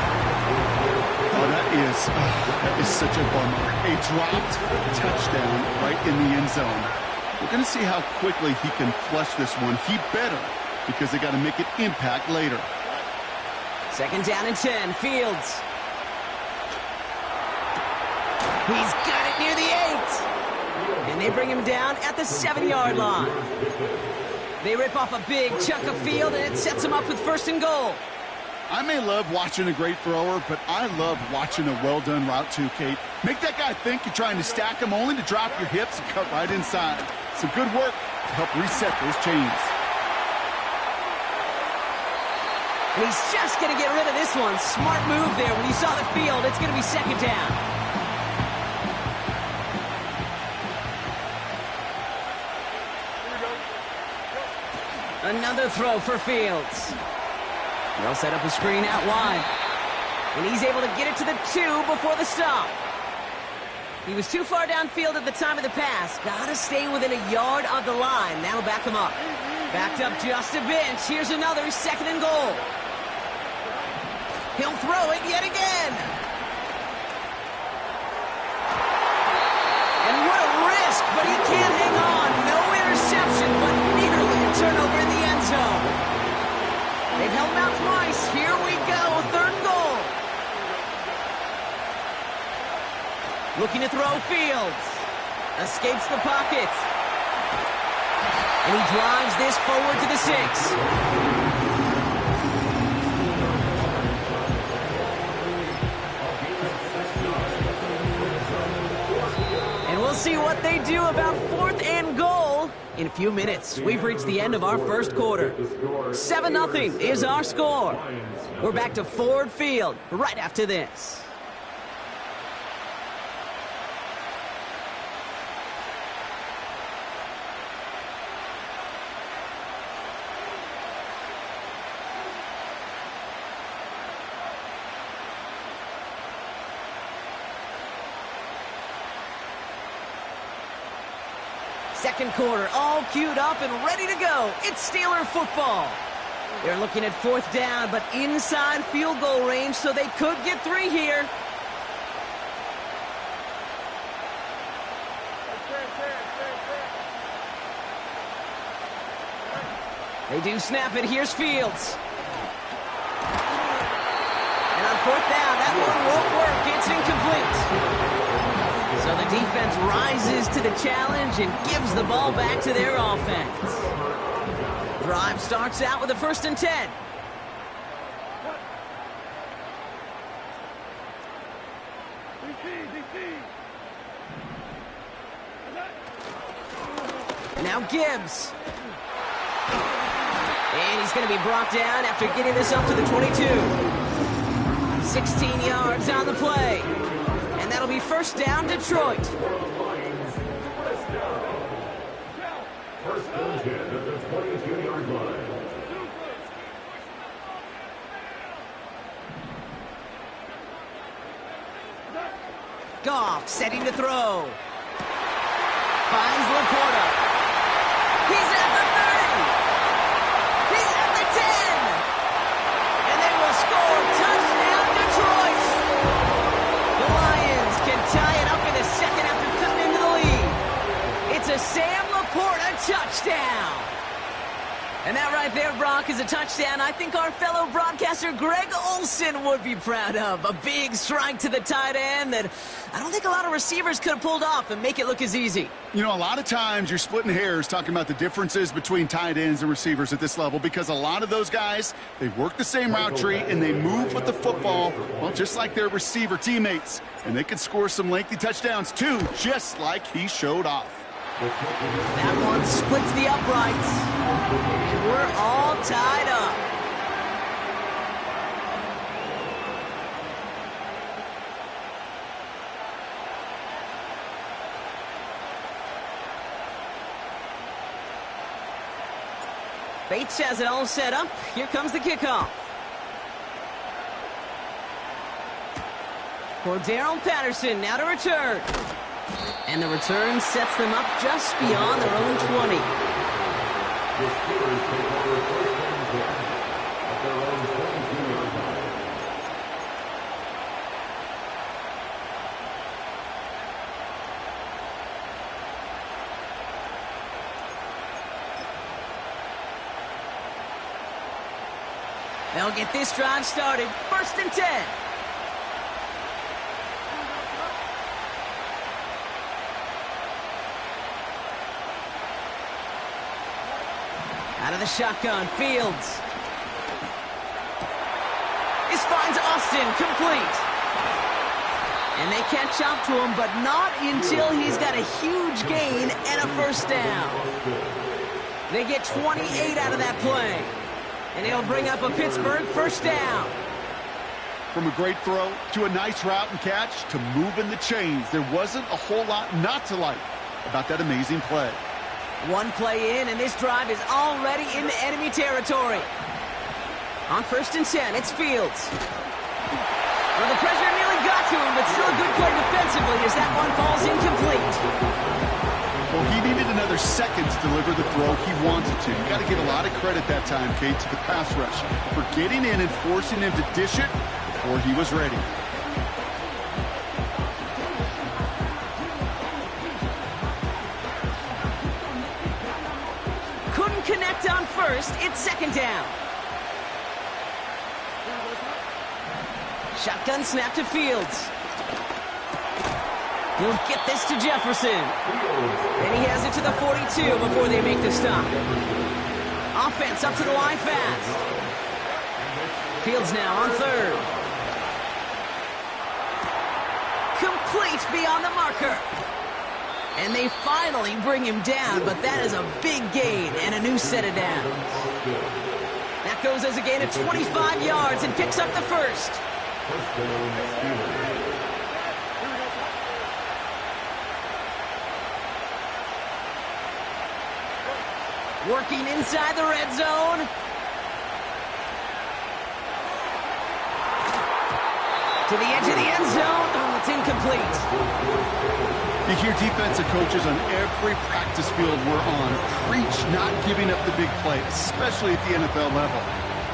Speaker 9: Oh, that is such a bummer. A dropped touchdown right in the end zone. We're going to see how quickly he can flush this one. He better, because they got to make it impact later.
Speaker 8: 2nd down and 10. Fields. He's got it near the 8. And they bring him down at the 7-yard line. They rip off a big chunk of field, and it sets him up with 1st and goal.
Speaker 9: I may love watching a great thrower, but I love watching a well-done route too, Kate. Make that guy think you're trying to stack him only to drop your hips and cut right inside. Some good work to help reset those chains.
Speaker 8: And he's just going to get rid of this one. Smart move there. When he saw the field, it's going to be 2nd down. Another throw for Fields. They'll set up a screen out wide. And he's able to get it to the 2 before the stop. He was too far downfield at the time of the pass. Gotta stay within a yard of the line. That'll back him up. Backed up just a bit. Here's another 2nd and goal. He'll throw it yet again. And what a risk, but he can't hang on. No interception, but nearly a turnover in the end zone. They've held him out twice. Here we go, 3rd and goal. Looking to throw Fields. Escapes the pocket. And he drives this forward to the 6. And we'll see what they do about 4th and goal in a few minutes. We've reached the end of our first quarter. 7-0 is our score. We're back to Ford Field right after this. Second quarter, all queued up and ready to go. It's Steeler football. They're looking at 4th down, but inside field goal range, so they could get 3 here. They do snap it. Here's Fields. And on 4th down, that one won't work. It's incomplete. So the defense rises to the challenge and gives the ball back to their offense. Drive starts out with a 1st and 10. Now Gibbs. And he's going to be brought down after getting this up to the 22. 16 yards on the play. And that'll be 1st down, Detroit.
Speaker 6: 1st and 10 at the 22-yard line.
Speaker 8: Goff setting to throw. finds Laporta. He's at the 30. He's at the 10. And they will score. Touchdown, Detroit. The Lions can tie it up in the second after cutting into the lead. It's a Sam Laporta touchdown. And that right there, Brock, is a touchdown I think our fellow broadcaster Greg Olsen would be proud of. A big strike to the tight end that I don't think a lot of receivers could have pulled off and make it look as easy.
Speaker 9: You know, a lot of times you're splitting hairs talking about the differences between tight ends and receivers at this level because a lot of those guys, they work the same route tree and they move with the football, well, just like their receiver teammates. And they can score some lengthy touchdowns, too, just like he showed off.
Speaker 8: That one splits the uprights. And we're all tied up. Bates has it all set up. Here comes the kickoff. Cordarrelle Patterson now to return. And the return sets them up just beyond their own 20.
Speaker 6: The Steelers take over first and 10 at their own 22-yard line.
Speaker 8: They'll get this drive started. First and 10. Out of the shotgun, Fields. This finds Austin, complete. And they catch up to him, but not until he's got a huge gain and a first down. They get 28 out of that play. And he'll bring up a Pittsburgh first down.
Speaker 9: From a great throw to a nice route and catch to moving the chains, there wasn't a whole lot not to like about that amazing play.
Speaker 8: One play in, and this drive is already into enemy territory. On first and 10, it's Fields. Well, the pressure nearly got to him, but still a good play defensively as that one falls incomplete.
Speaker 9: Well, he needed another second to deliver the throw he wanted to. You got to give a lot of credit that time, Kate, to the pass rush for getting in and forcing him to dish it before he was ready.
Speaker 8: Couldn't connect on first. It's second down. Shotgun snap to Fields. He'll get this to Jefferson. And he has it to the 42 before they make the stop. Offense up to the line fast. Fields now on third. Complete beyond the marker. And they finally bring him down, but that is a big gain and a new set of downs. That goes as a gain of 25 yards and picks up the first. Working inside the red zone. To the edge of the end zone. Oh, it's incomplete.
Speaker 9: You hear defensive coaches on every practice field we're on preach not giving up the big play, especially at the NFL level.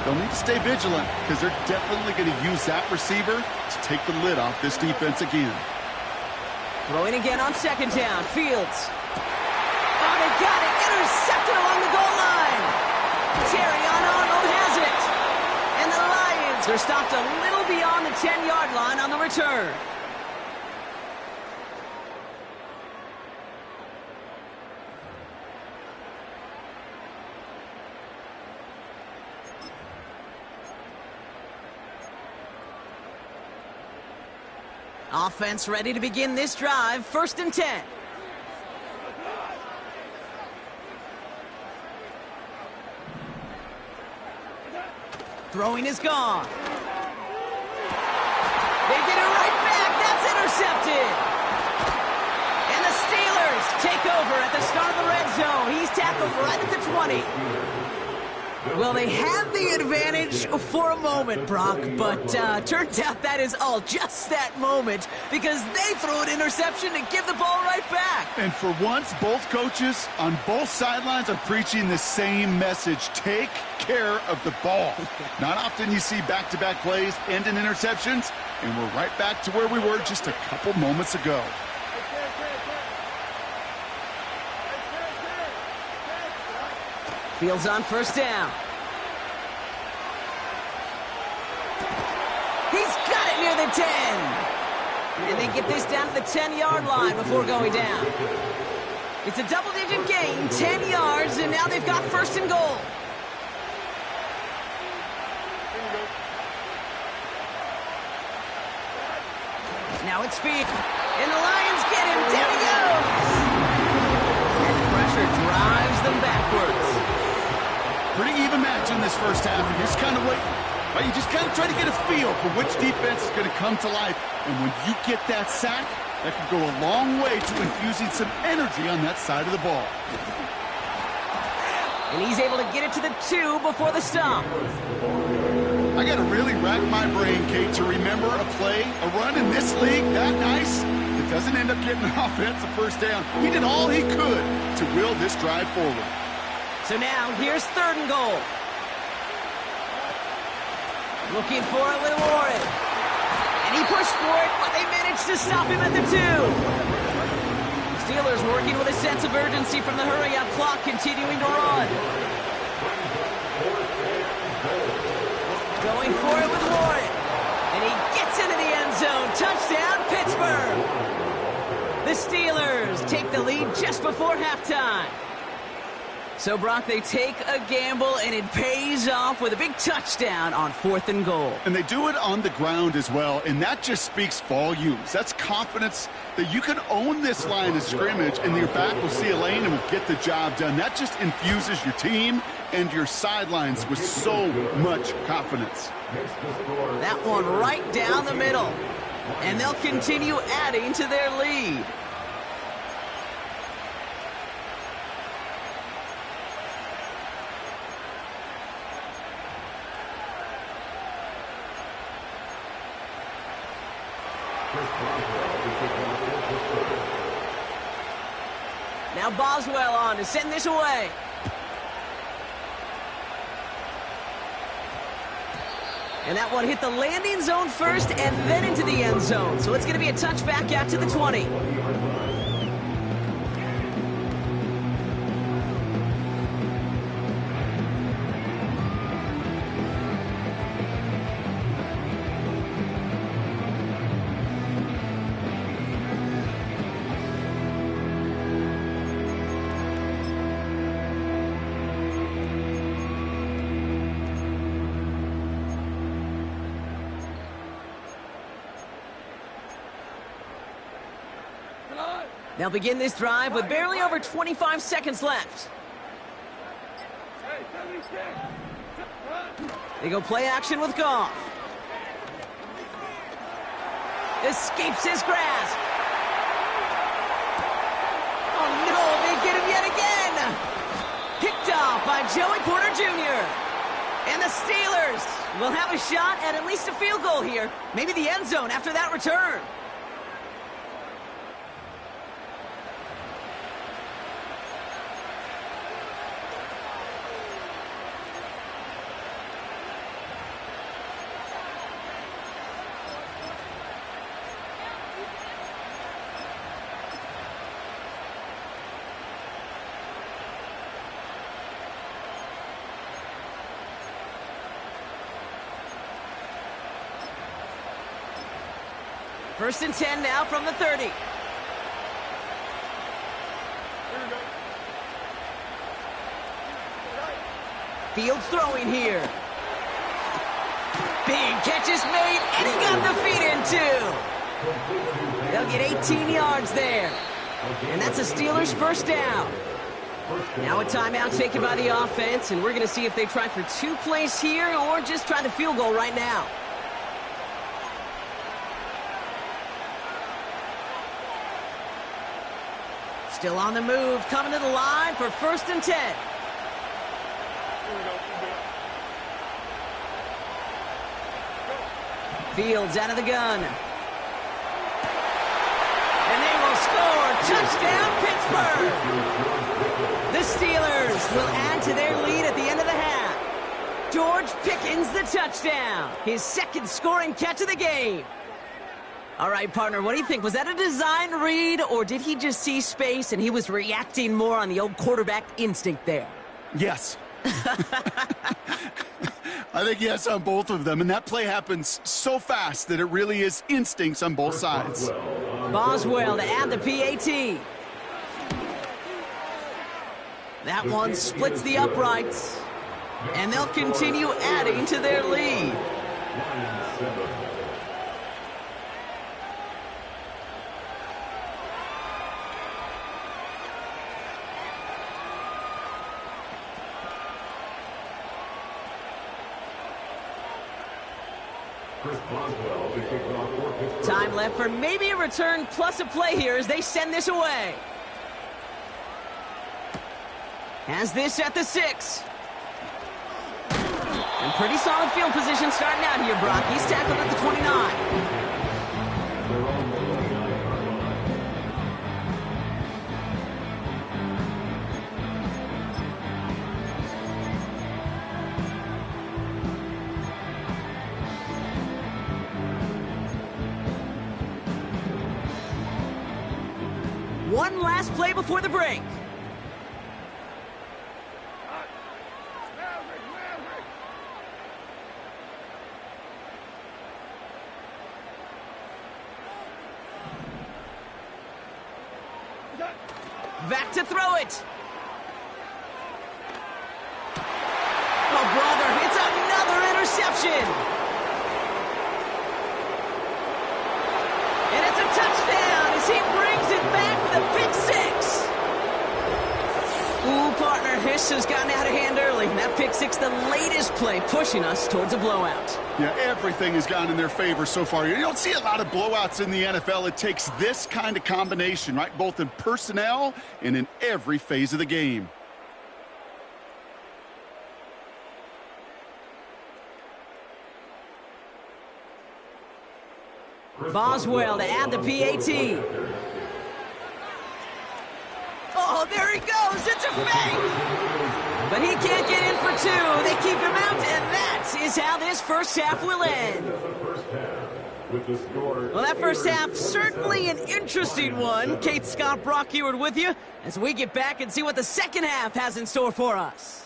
Speaker 9: They'll need to stay vigilant because they're definitely going to use that receiver to take the lid off this defense again.
Speaker 8: Throwing again on second down. Fields. Oh, they got it. Intercepted along the goal line. Terrion Arnold has it. And the Lions are stopped a little beyond the 10-yard line on the return. Offense ready to begin this drive. First and 10. Throwing is gone. They get it right back. That's intercepted. And the Steelers take over at the start of the red zone. He's tackled right at the 20. Well, they had the advantage for a moment, Brock, but turns out that is all just that moment because they threw an interception to give the ball right back.
Speaker 9: And for once, both coaches on both sidelines are preaching the same message. Take care of the ball. Not often you see back-to-back plays end in interceptions, and we're right back to where we were just a couple moments ago.
Speaker 8: Fields on first down. He's got it near the 10. And they get this down to the 10-yard line before going down. It's a double-digit gain, 10 yards, and now they've got first and goal. Now it's Fields. And the Lions get him. Down he goes. And the pressure drives them backwards.
Speaker 9: Pretty even match in this first half. And you just kind of wait. Right? You just kind of try to get a feel for which defense is going to come to life. And when you get that sack, that can go a long way to infusing some energy on that side of the ball.
Speaker 8: And he's able to get it to the 2 before the stop.
Speaker 9: I got to really rack my brain, Kate, to remember a play, a run in this league that nice. It doesn't end up getting an offensive first down. He did all he could to will this drive forward.
Speaker 8: So now, here's third and goal. Looking for it with Warren. And he pushed for it, but they managed to stop him at the 2. Steelers working with a sense of urgency from the hurry-up clock, continuing to run. Going for it with Warren. And he gets into the end zone. Touchdown, Pittsburgh. The Steelers take the lead just before halftime. So, Brock, they take a gamble, and it pays off with a big touchdown on 4th and goal.
Speaker 9: And they do it on the ground as well, and that just speaks volumes. That's confidence that you can own this line of scrimmage, and your back will see a lane and will get the job done. That just infuses your team and your sidelines with so much confidence.
Speaker 8: That one right down the middle. And they'll continue adding to their lead. Now Boswell on to send this away. And that one hit the landing zone first and then into the end zone. So it's going to be a touchback out to the 20. They'll begin this drive with barely over 25 seconds left. They go play action with Goff. Escapes his grasp. Oh no, they get him yet again. Picked off by Joey Porter Jr. And the Steelers will have a shot at least a field goal here. Maybe the end zone after that return. First and 10 now from the 30. Fields throwing here. Big catch is made, and he got the feet in too. They'll get 18 yards there. And that's a Steelers first down. Now a timeout taken by the offense, and we're going to see if they try for 2 plays here or just try the field goal right now. Still on the move, coming to the line for first and 10. Fields out of the gun. And they will score. Touchdown, Pittsburgh. The Steelers will add to their lead at the end of the half. George Pickens the touchdown. His second scoring catch of the game. All right, partner, what do you think? Was that a design read, or did he just see space and he was reacting more on the old quarterback instinct there?
Speaker 9: Yes. I think yes on both of them, and that play happens so fast that it really is instincts on both sides.
Speaker 8: Boswell to add the PAT. That one splits the uprights, and they'll continue adding to their lead. Time left for maybe a return plus a play here as they send this away. Has this at the 6. And pretty solid field position starting out here, Brock. He's tackled at the 29. One last play before the break. Back to throw it. Oh, brother, it's another interception. And it's a touchdown as he brings it back for the pick 6. Ooh, partner, this has gotten out of hand early. That pick 6, the latest play, pushing us towards a blowout.
Speaker 9: Yeah, everything has gone in their favor so far. You don't see a lot of blowouts in the NFL. It takes this kind of combination, right? Both in personnel and in every phase of the game.
Speaker 8: Boswell to add the PAT. Oh, there he goes. It's a fake. But he can't get in for 2. They keep him out, and that is how this first half will end. Well, that first half, certainly an interesting one. Kate, Scott, Brock Heward with you as we get back and see what the second half has in store for us.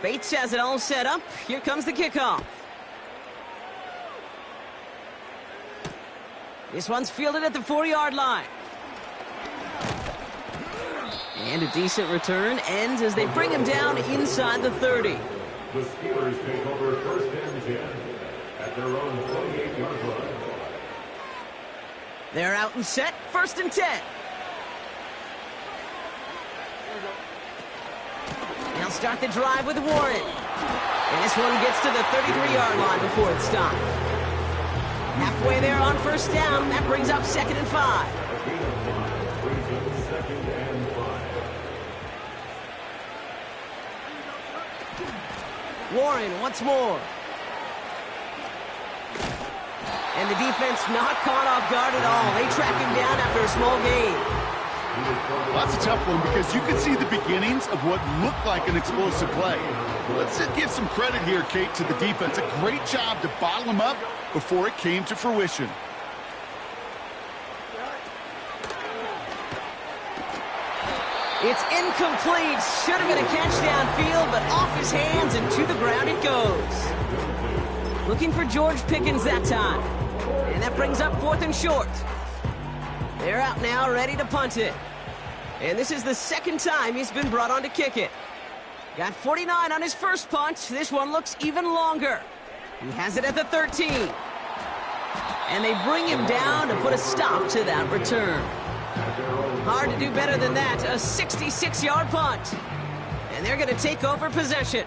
Speaker 8: Bates has it all set up. Here comes the kickoff. This one's fielded at the 4-yard line. And a decent return ends as they bring him down inside the 30.
Speaker 6: The Steelers take over first and 10 at their own 28-yard line.
Speaker 8: They're out and set. First and 10. They'll start the drive with Warren. And this one gets to the 33-yard line before it's stopped. Halfway there on first down. That brings up 2nd and 5. Warren once more. And the defense not caught off guard at all. They track him down after a small gain.
Speaker 9: Well, that's a tough one because you can see the beginnings of what looked like an explosive play. Let's give some credit here, Kate, to the defense. A great job to bottle him up before it came to fruition.
Speaker 8: It's incomplete. Should have been a catch downfield, but off his hands and to the ground it goes. Looking for George Pickens that time. And that brings up 4th and short. They're out now, ready to punt it. And this is the second time he's been brought on to kick it. Got 49 on his first punt. This one looks even longer. He has it at the 13. And they bring him down to put a stop to that return. Hard to do better than that. A 66-yard punt. And they're going to take over possession.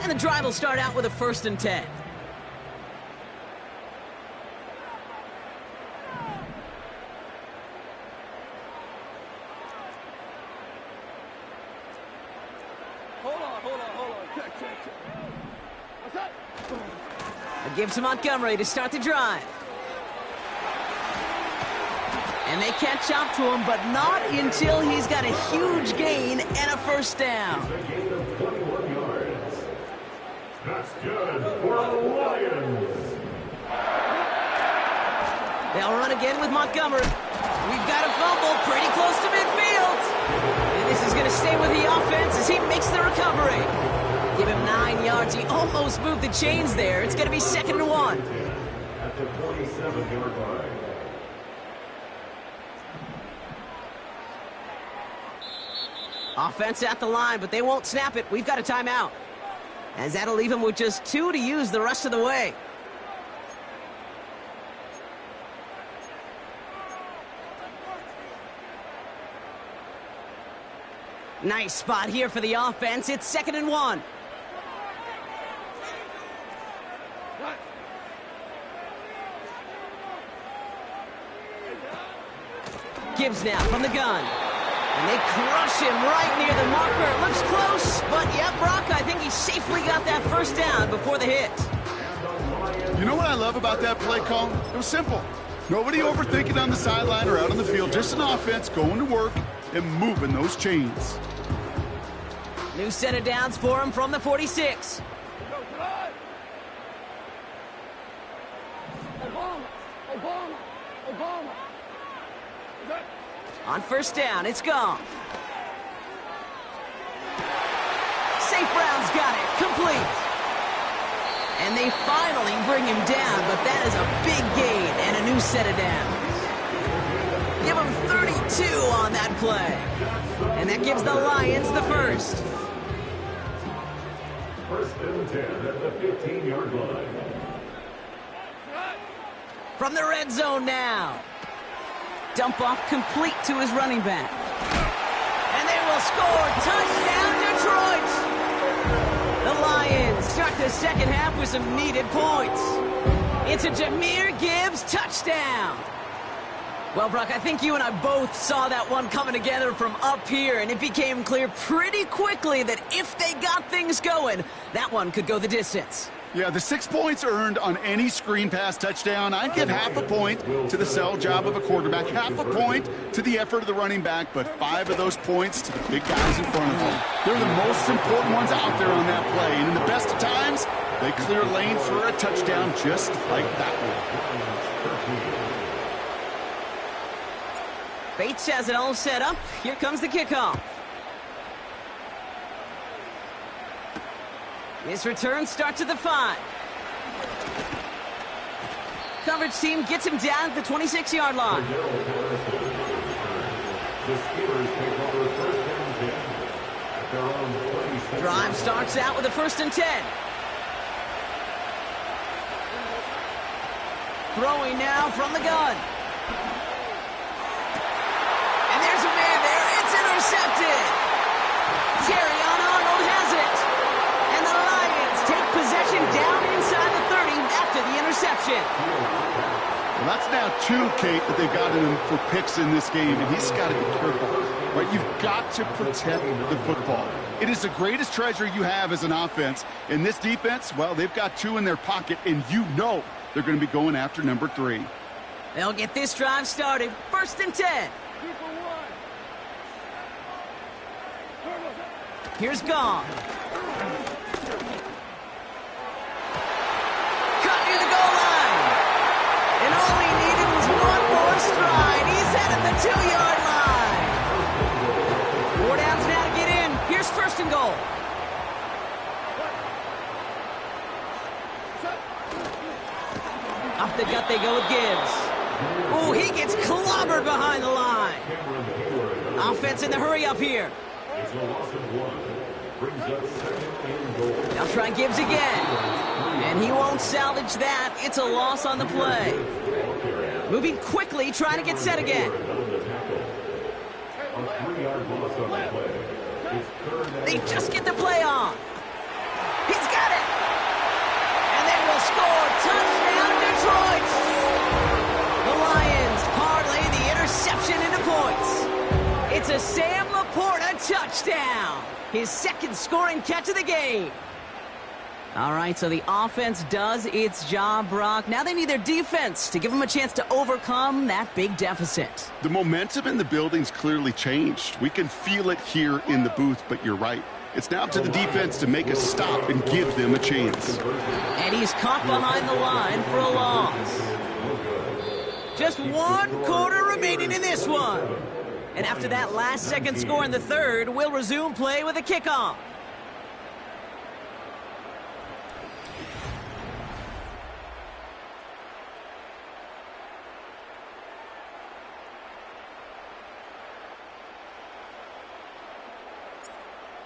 Speaker 8: And the drive will start out with a 1st and 10.
Speaker 3: Hold on. Check. What's that?
Speaker 8: It gives to Montgomery to start the drive. And they catch up to him, but not until he's got a huge gain and a 1st down.
Speaker 6: A gain of 21 yards. That's good for the Lions.
Speaker 8: They'll run again with Montgomery. We've got a fumble pretty close to midfield. And this is going to stay with the offense as he makes the recovery. Give him 9 yards. He almost moved the chains there. It's going to be 2nd and 1.
Speaker 6: At the 27-yard line.
Speaker 8: Offense at the line, but they won't snap it. We've got a timeout. As that'll leave him with just 2 to use the rest of the way. Nice spot here for the offense. It's 2nd and 1. Gibbs now from the gun. And they crush him right near the marker. It looks close, but yeah, Brock, I think he safely got that 1st down before the hit.
Speaker 9: You know what I love about that play call? It was simple. Nobody overthinking on the sideline or out on the field. Just an offense going to work and moving those chains.
Speaker 8: New set of downs for him from the 46.
Speaker 3: Obama.
Speaker 8: On 1st down, it's Goff. St. Brown's got it, complete. And they finally bring him down, but that is a big gain and a new set of downs. Give him 32 on that play. And that gives the Lions the 1st.
Speaker 6: 1st and 10 at the 15-yard line.
Speaker 8: From the red zone now. Dump off complete to his running back. And they will score. Touchdown, Detroit! The Lions start the 2nd half with some needed points. It's a Jahmyr Gibbs touchdown. Well, Brock, I think you and I both saw that one coming together from up here, and it became clear pretty quickly that if they got things going, that one could go the distance.
Speaker 9: Yeah, the 6 points earned on any screen pass touchdown. I'd give half a point to the sell job of a quarterback, half a point to the effort of the running back, but 5 of those points to the big guys in front of them. They're the most important ones out there on that play, and in the best of times, they clear lane for a touchdown just like that one.
Speaker 8: Bates has it all set up. Here comes the kickoff. His return starts at the 5. Coverage team gets him down at the 26-yard line. Drive starts out with a 1st and 10. Throwing now from the gun. And there's a man there. It's intercepted. Terrion Arnold has it. And the Lions take possession down inside the 30 after the interception.
Speaker 9: Well, that's now 2, Kate, that they've got in him for picks in this game, and he's got to be careful. Right? You've got to protect the football. It is the greatest treasure you have as an offense. In this defense, well, they've got 2 in their pocket, and you know they're going to be going after number 3.
Speaker 8: They'll get this drive started. 1st and 10. Here's Goff. Cut near the goal line. And all he needed was one more stride. He's at the 2-yard line. 4 downs now to get in. Here's 1st and goal. Off the gut they go with Gibbs. Oh, he gets clobbered behind the line. Offense in the hurry up here.
Speaker 6: It's a loss of 1. Brings up 2nd and goal.
Speaker 8: Now try Gibbs again. And he won't salvage that. It's a loss on the play. Moving quickly, trying to get set again.
Speaker 6: A 3-yard loss on the play. It's 3rd and
Speaker 8: They just get the play on. He's got it! And they will score. Touchdown, Detroit! The Lions parlay the interception into points. It's a Sam Laporta touchdown. His second scoring catch of the game. All right, so the offense does its job, Brock. Now they need their defense to give them a chance to overcome that big deficit.
Speaker 9: The momentum in the building's clearly changed. We can feel it here in the booth, but you're right. It's now up to the defense to make a stop and give them a chance.
Speaker 8: And he's caught behind the line for a loss. Just 1 quarter remaining in this one. And after that last-second score in the third, we'll resume play with a kickoff.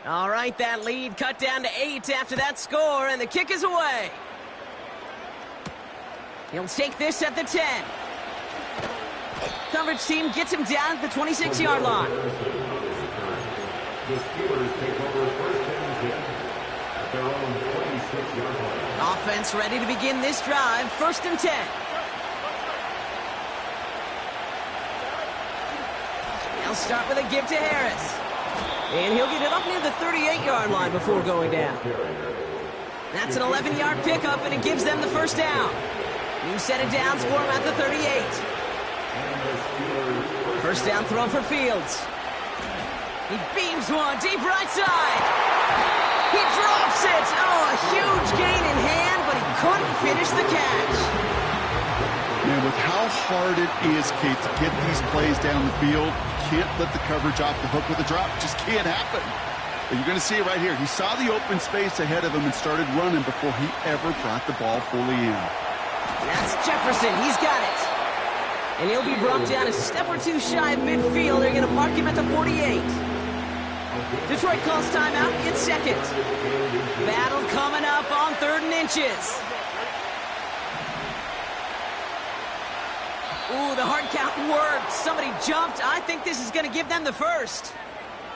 Speaker 8: All right, that lead cut down to 8 after that score, and the kick is away. He'll take this at the 10. Coverage team gets him down at the 26-yard line.
Speaker 6: The Steelers take over first and 10 at their own 26-yard line.
Speaker 8: Offense ready to begin this drive, first and 10. They'll start with a give to Harris. And he'll get it up near the 38-yard line before going down. That's an 11-yard pickup, and it gives them the first down. New set of downs for him at the 38. First down throw for Fields. He beams one deep right side. He drops it. Oh, a huge gain in hand, but he couldn't finish the catch.
Speaker 9: Man, with how hard it is, Kate, to get these plays down the field, can't let the coverage off the hook with a drop. Just can't happen. But you're going to see it right here. He saw the open space ahead of him and started running before he ever brought the ball fully in.
Speaker 8: That's Jefferson. He's got it. And he'll be brought down a step or two shy of midfield. They're going to mark him at the 48. Detroit calls timeout in second. Battle coming up on 3rd and inches. Ooh, the hard count worked. Somebody jumped. I think this is going to give them the first.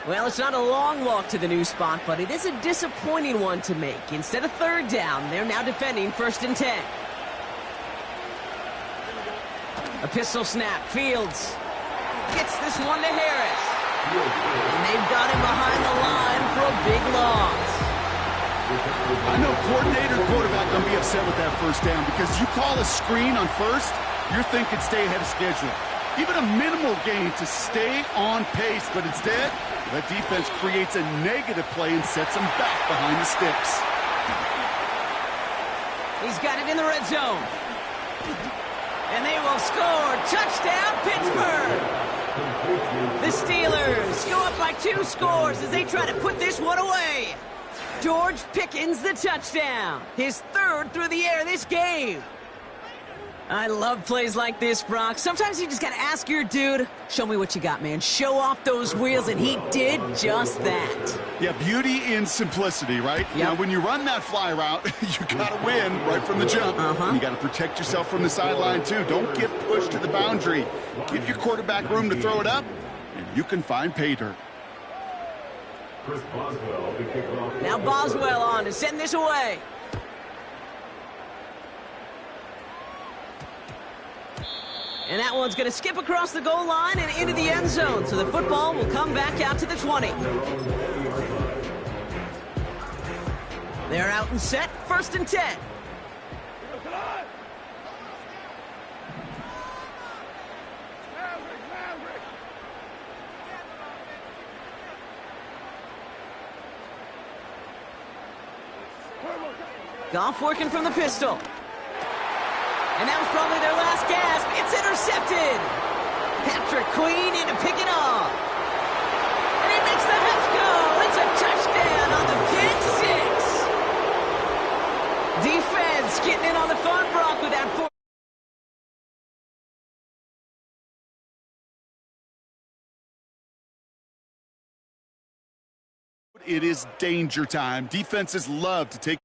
Speaker 8: Well, it's not a long walk to the new spot, but it is a disappointing one to make. Instead of 3rd down, they're now defending 1st and 10. A pistol snap. Fields gets this one to Harris. And they've got him behind the line for a big loss.
Speaker 9: I know coordinator and quarterback going to be upset with that first down because you call a screen on first, you're thinking stay ahead of schedule. Even a minimal gain to stay on pace, but instead, that defense creates a negative play and sets them back behind the sticks.
Speaker 8: He's got it in the red zone. And they will score. Touchdown, Pittsburgh! The Steelers go up by 2 scores as they try to put this one away. George Pickens, the touchdown. His 3rd through the air this game. I love plays like this, Brock. Sometimes you just got to ask your dude, show me what you got, man. Show off those wheels, and he did just that.
Speaker 9: Yeah, beauty in simplicity, right?
Speaker 8: Yep.
Speaker 9: Now, when you run that fly route, you got to win right from the jump. You got to protect yourself from the sideline, too. Don't get pushed to the boundary. Give your quarterback room to throw it up, and you can find pay dirt.
Speaker 6: Chris Boswell, the kickoff.
Speaker 8: Now Boswell on to send this away. And that one's going to skip across the goal line and into the end zone. So the football will come back out to the 20. They're out and set. 1st and 10. Goff working from the pistol. And that was probably their last gasp. It's intercepted. Patrick Queen in to pick it off. And he makes the Hets go. It's a touchdown on the pick 6. Defense getting in on the fun, Brock, with that 4.
Speaker 9: It is danger time. Defenses love to take